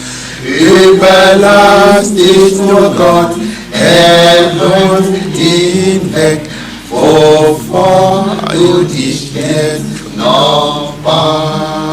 Überlass dich nur Gott, er holt ihn weg, wovor du dich jetzt noch bangst.